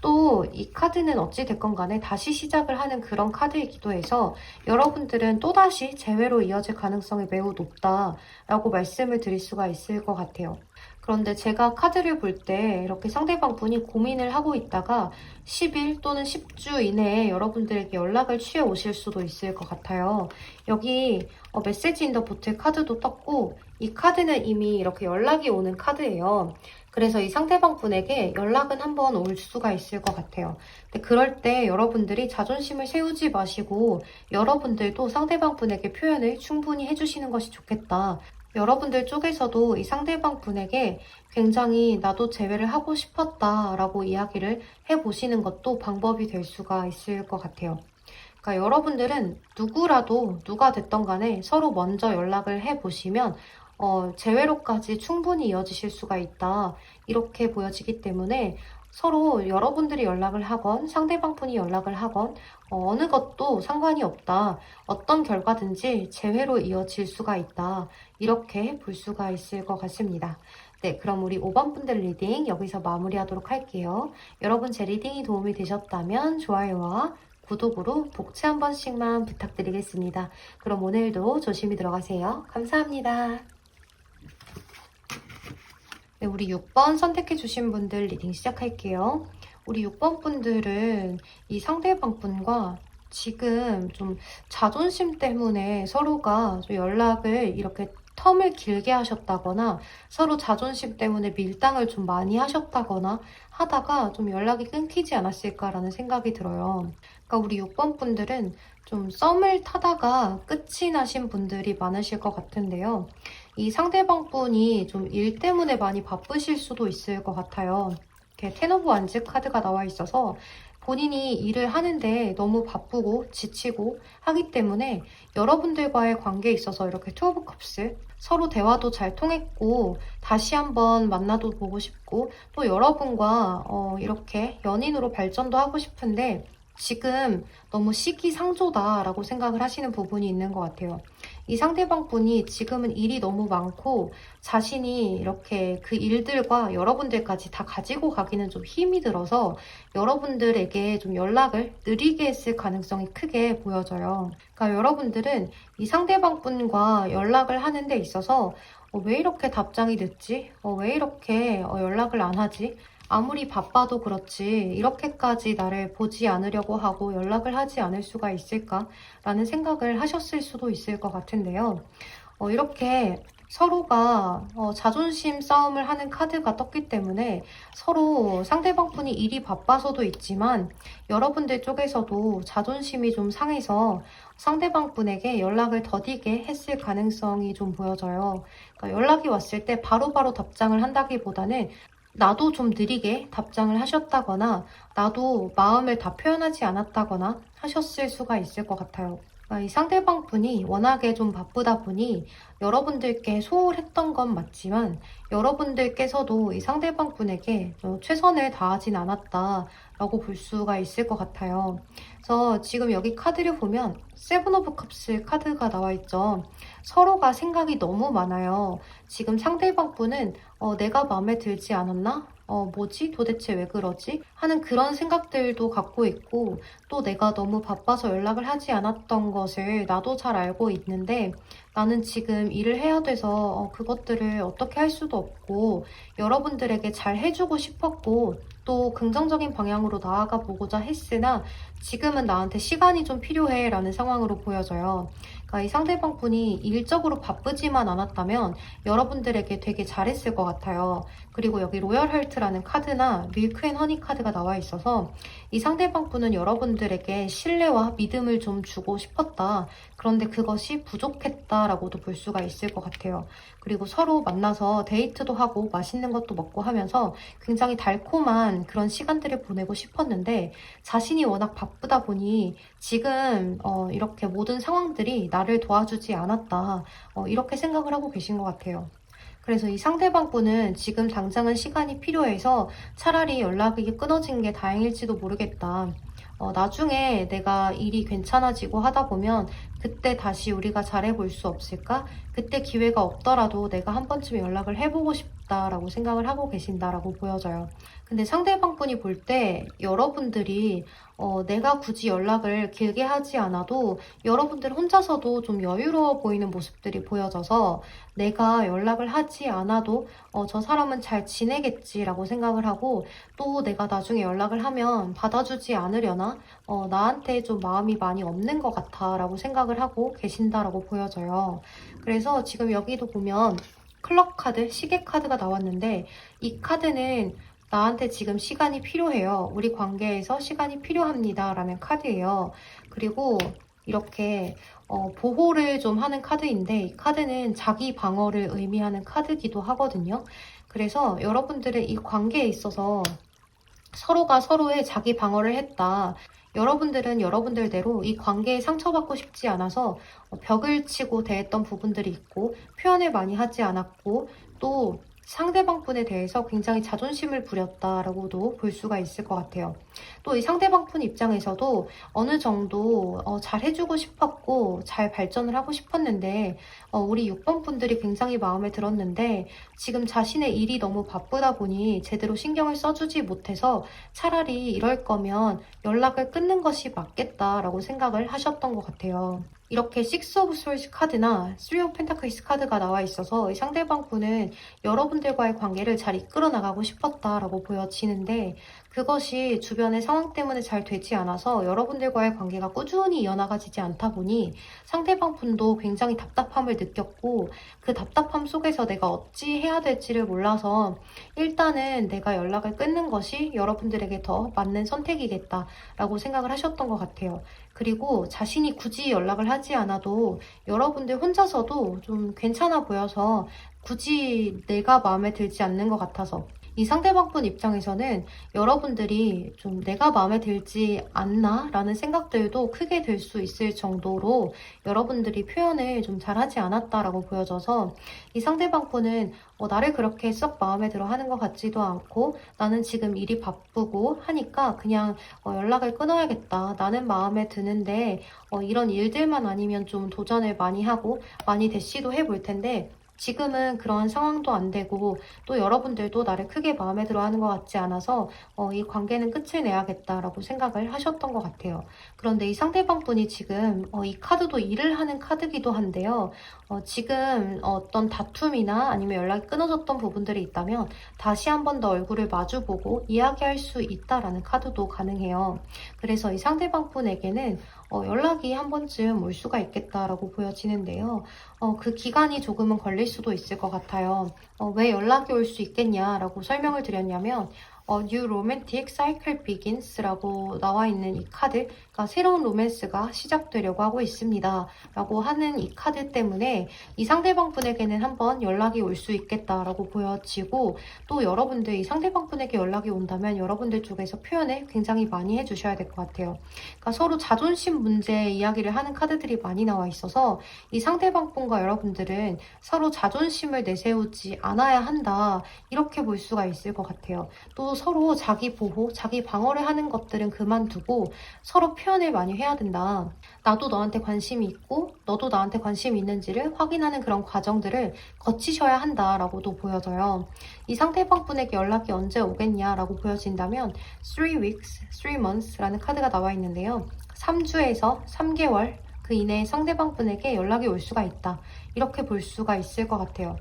또 이 카드는 어찌 됐건 간에 다시 시작을 하는 그런 카드이기도 해서 여러분들은 또다시 재회로 이어질 가능성이 매우 높다라고 말씀을 드릴 수가 있을 것 같아요. 그런데 제가 카드를 볼 때 이렇게 상대방 분이 고민을 하고 있다가 10일 또는 10주 이내에 여러분들에게 연락을 취해 오실 수도 있을 것 같아요. 여기 메시지 인 더 보틀 카드도 떴고, 이 카드는 이미 이렇게 연락이 오는 카드예요. 그래서 이 상대방 분에게 연락은 한번 올 수가 있을 것 같아요. 근데 그럴 때 여러분들이 자존심을 세우지 마시고 여러분들도 상대방 분에게 표현을 충분히 해주시는 것이 좋겠다. 여러분들 쪽에서도 이 상대방 분에게 굉장히 나도 재회를 하고 싶었다라고 이야기를 해보시는 것도 방법이 될 수가 있을 것 같아요. 그러니까 여러분들은 누구라도 누가 됐던 간에 서로 먼저 연락을 해보시면 재회로까지 충분히 이어지실 수가 있다, 이렇게 보여지기 때문에 서로 여러분들이 연락을 하건 상대방 분이 연락을 하건 어느 것도 상관이 없다. 어떤 결과든지 재회로 이어질 수가 있다. 이렇게 볼 수가 있을 것 같습니다. 네, 그럼 우리 5번 분들 리딩 여기서 마무리하도록 할게요. 여러분 제 리딩이 도움이 되셨다면 좋아요와 구독으로 복채 한 번씩만 부탁드리겠습니다. 그럼 오늘도 조심히 들어가세요. 감사합니다. 네, 우리 6번 선택해주신 분들 리딩 시작할게요. 우리 6번 분들은 이 상대방 분과 지금 좀 자존심 때문에 서로가 좀 연락을 이렇게 텀을 길게 하셨다거나 서로 자존심 때문에 밀당을 좀 많이 하셨다거나 하다가 좀 연락이 끊기지 않았을까라는 생각이 들어요. 그러니까 우리 6번 분들은 좀 썸을 타다가 끝이 나신 분들이 많으실 것 같은데요. 이 상대방 분이 좀 일 때문에 많이 바쁘실 수도 있을 것 같아요. 이렇게 텐 오브 완즈 카드가 나와 있어서 본인이 일을 하는데 너무 바쁘고 지치고 하기 때문에 여러분들과의 관계에 있어서 이렇게 투 오브 컵스, 서로 대화도 잘 통했고 다시 한번 만나도 보고 싶고 또 여러분과 이렇게 연인으로 발전도 하고 싶은데 지금 너무 시기상조다라고 생각을 하시는 부분이 있는 것 같아요. 이 상대방 분이 지금은 일이 너무 많고 자신이 이렇게 그 일들과 여러분들까지 다 가지고 가기는 좀 힘이 들어서 여러분들에게 좀 연락을 느리게 했을 가능성이 크게 보여져요. 그러니까 여러분들은 이 상대방 분과 연락을 하는 데 있어서 왜 이렇게 답장이 늦지? 왜 이렇게 연락을 안 하지? 아무리 바빠도 그렇지 이렇게까지 나를 보지 않으려고 하고 연락을 하지 않을 수가 있을까라는 생각을 하셨을 수도 있을 것 같은데요. 이렇게 서로가 자존심 싸움을 하는 카드가 떴기 때문에 서로 상대방 분이 일이 바빠서도 있지만 여러분들 쪽에서도 자존심이 좀 상해서 상대방 분에게 연락을 더디게 했을 가능성이 좀 보여져요. 그러니까 연락이 왔을 때 바로바로 답장을 한다기보다는 나도 좀 느리게 답장을 하셨다거나 나도 마음을 다 표현하지 않았다거나 하셨을 수가 있을 것 같아요. 이 상대방 분이 워낙에 좀 바쁘다 보니 여러분들께 소홀했던 건 맞지만 여러분들께서도 이 상대방 분에게 최선을 다하진 않았다라고 볼 수가 있을 것 같아요. 그래서 지금 여기 카드를 보면 세븐 오브 컵스 카드가 나와 있죠. 서로가 생각이 너무 많아요. 지금 상대방 분은 내가 마음에 들지 않았나? 뭐지? 도대체 왜 그러지? 하는 그런 생각들도 갖고 있고 또 내가 너무 바빠서 연락을 하지 않았던 것을 나도 잘 알고 있는데 나는 지금 일을 해야 돼서 그것들을 어떻게 할 수도 없고 여러분들에게 잘 해주고 싶었고 또 긍정적인 방향으로 나아가 보고자 했으나 지금은 나한테 시간이 좀 필요해 라는 상황으로 보여져요. 그러니까 이 상대방 분이 일적으로 바쁘지만 않았다면 여러분들에게 되게 잘했을 것 같아요. 그리고 여기 로열 헐트라는 카드나 밀크 앤 허니 카드가 나와 있어서 이 상대방 분은 여러분들에게 신뢰와 믿음을 좀 주고 싶었다. 그런데 그것이 부족했다라고도 볼 수가 있을 것 같아요. 그리고 서로 만나서 데이트도 하고 맛있는 것도 먹고 하면서 굉장히 달콤한 그런 시간들을 보내고 싶었는데 자신이 워낙 바쁘다 보니 지금 이렇게 모든 상황들이 나를 도와주지 않았다. 이렇게 생각을 하고 계신 것 같아요. 그래서 이 상대방 분은 지금 당장은 시간이 필요해서 차라리 연락이 끊어진 게 다행일지도 모르겠다. 나중에 내가 일이 괜찮아지고 하다 보면 그때 다시 우리가 잘해볼 수 없을까? 그때 기회가 없더라도 내가 한 번쯤 연락을 해보고 싶다라고 생각을 하고 계신다라고 보여져요. 근데 상대방 분이 볼 때 여러분들이 내가 굳이 연락을 길게 하지 않아도 여러분들 혼자서도 좀 여유로워 보이는 모습들이 보여져서 내가 연락을 하지 않아도 저 사람은 잘 지내겠지라고 생각을 하고 또 내가 나중에 연락을 하면 받아주지 않으려나 나한테 좀 마음이 많이 없는 것 같아 라고 생각을 하고 계신다라고 보여져요. 그래서 지금 여기도 보면 클럭 카드, 시계 카드가 나왔는데 이 카드는 나한테 지금 시간이 필요해요. 우리 관계에서 시간이 필요합니다. 라는 카드예요. 그리고 이렇게 보호를 좀 하는 카드인데 이 카드는 자기 방어를 의미하는 카드기도 하거든요. 그래서 여러분들의 이 관계에 있어서 서로가 서로의 자기 방어를 했다. 여러분들은 여러분들대로 이 관계에 상처받고 싶지 않아서 벽을 치고 대했던 부분들이 있고 표현을 많이 하지 않았고 또 상대방 분에 대해서 굉장히 자존심을 부렸다라고도 볼 수가 있을 것 같아요. 또 이 상대방 분 입장에서도 어느 정도 잘 해주고 싶었고 잘 발전을 하고 싶었는데 우리 6번 분들이 굉장히 마음에 들었는데 지금 자신의 일이 너무 바쁘다 보니 제대로 신경을 써주지 못해서 차라리 이럴 거면 연락을 끊는 것이 맞겠다라고 생각을 하셨던 것 같아요. 이렇게 6 오브 솔스 카드나 3 오브 펜타클스 카드가 나와 있어서 이 상대방 분은 여러분들과의 관계를 잘 이끌어 나가고 싶었다라고 보여지는데 그것이 주변의 상황 때문에 잘 되지 않아서 여러분들과의 관계가 꾸준히 이어나가지지 않다 보니 상대방 분도 굉장히 답답함을 느꼈고 그 답답함 속에서 내가 어찌 해야 될지를 몰라서 일단은 내가 연락을 끊는 것이 여러분들에게 더 맞는 선택이겠다라고 생각을 하셨던 것 같아요. 그리고 자신이 굳이 연락을 하지 않아도 여러분들 혼자서도 좀 괜찮아 보여서 굳이 내가 마음에 들지 않는 것 같아서 이 상대방분 입장에서는 여러분들이 좀 내가 마음에 들지 않나? 라는 생각들도 크게 들 수 있을 정도로 여러분들이 표현을 좀 잘하지 않았다라고 보여져서 이 상대방분은 나를 그렇게 썩 마음에 들어 하는 것 같지도 않고 나는 지금 일이 바쁘고 하니까 그냥 연락을 끊어야겠다. 나는 마음에 드는데 이런 일들만 아니면 좀 도전을 많이 하고 많이 대시도 해볼 텐데 지금은 그런 상황도 안 되고 또 여러분들도 나를 크게 마음에 들어 하는 것 같지 않아서 이 관계는 끝을 내야겠다라고 생각을 하셨던 것 같아요. 그런데 이 상대방 분이 지금 이 카드도 일을 하는 카드기도 한데요. 지금 어떤 다툼이나 아니면 연락이 끊어졌던 부분들이 있다면 다시 한 번 더 얼굴을 마주보고 이야기할 수 있다라는 카드도 가능해요. 그래서 이 상대방 분에게는 연락이 한 번쯤 올 수가 있겠다라고 보여지는데요. 그 기간이 조금은 걸릴 수도 있을 것 같아요. 왜 연락이 올 수 있겠냐라고 설명을 드렸냐면 New Romantic Cycle Begins라고 나와 있는 이 카드, 그러니까 새로운 로맨스가 시작되려고 하고 있습니다. 라고 하는 이 카드 때문에 이 상대방 분에게는 한번 연락이 올 수 있겠다라고 보여지고 또 여러분들 이 상대방 분에게 연락이 온다면 여러분들 쪽에서 표현을 굉장히 많이 해주셔야 될 것 같아요. 그러니까 서로 자존심 문제 이야기를 하는 카드들이 많이 나와 있어서 이 상대방 분과 여러분들은 서로 자존심을 내세우지 않아야 한다. 이렇게 볼 수가 있을 것 같아요. 또 서로 자기 보호, 자기 방어를 하는 것들은 그만두고 서로 표현을 많이 해야 된다. 나도 너한테 관심이 있고 너도 나한테 관심이 있는지를 확인하는 그런 과정들을 거치셔야 한다라고도 보여져요. 이 상대방 분에게 연락이 언제 오겠냐라고 보여진다면 3 weeks, 3 months라는 카드가 나와 있는데요. 3주에서 3개월 그 이내에 상대방 분에게 연락이 올 수가 있다. 이렇게 볼 수가 있을 것 같아요.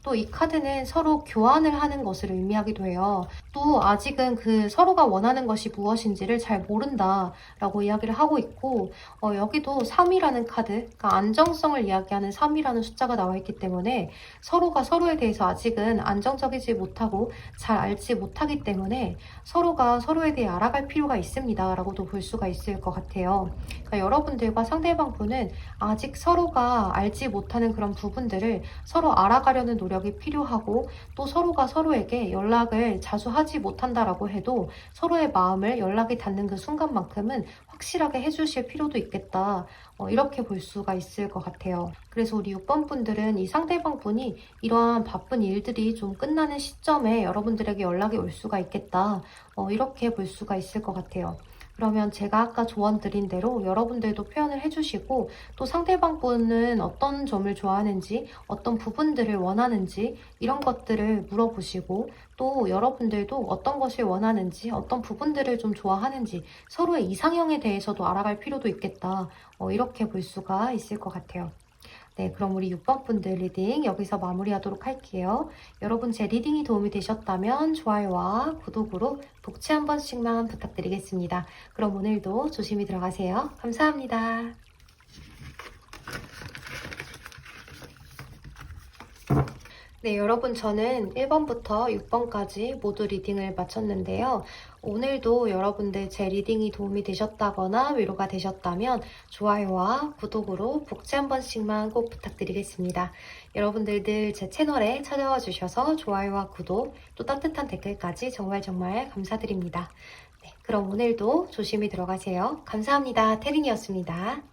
또 이 카드는 서로 교환을 하는 것을 의미하기도 해요. 또 아직은 그 서로가 원하는 것이 무엇인지를 잘 모른다라고 이야기를 하고 있고 여기도 3이라는 카드, 그러니까 안정성을 이야기하는 3이라는 숫자가 나와 있기 때문에 서로가 서로에 대해서 아직은 안정적이지 못하고 잘 알지 못하기 때문에 서로가 서로에 대해 알아갈 필요가 있습니다. 라고도 볼 수가 있을 것 같아요. 그러니까 여러분들과 상대방 분은 아직 서로가 알지 못하는 그런 부분들을 서로 알아가려는 노력이 필요하고 또 서로가 서로에게 연락을 자주 하지 못한다라고 해도 서로의 마음을 연락이 닿는 그 순간만큼은 확실하게 해주실 필요도 있겠다. 이렇게 볼 수가 있을 것 같아요. 그래서 우리 6번 분들은 이 상대방 분이 이러한 바쁜 일들이 좀 끝나는 시점에 여러분들에게 연락이 올 수가 있겠다. 이렇게 볼 수가 있을 것 같아요. 그러면 제가 아까 조언 드린 대로 여러분들도 표현을 해주시고 또 상대방 분은 어떤 점을 좋아하는지 어떤 부분들을 원하는지 이런 것들을 물어보시고 또 여러분들도 어떤 것을 원하는지 어떤 부분들을 좀 좋아하는지 서로의 이상형에 대해서도 알아갈 필요도 있겠다. 이렇게 볼 수가 있을 것 같아요. 네, 그럼 우리 6번 분들 리딩 여기서 마무리하도록 할게요. 여러분 제 리딩이 도움이 되셨다면 좋아요와 구독으로 복채 한 번씩만 부탁드리겠습니다. 그럼 오늘도 조심히 들어가세요. 감사합니다. 네, 여러분 저는 1번부터 6번까지 모두 리딩을 마쳤는데요. 오늘도 여러분들 제 리딩이 도움이 되셨다거나 위로가 되셨다면 좋아요와 구독으로 복채 한 번씩만 꼭 부탁드리겠습니다. 여러분들 늘 제 채널에 찾아와 주셔서 좋아요와 구독 또 따뜻한 댓글까지 정말 감사드립니다. 네, 그럼 오늘도 조심히 들어가세요. 감사합니다. 태린이었습니다.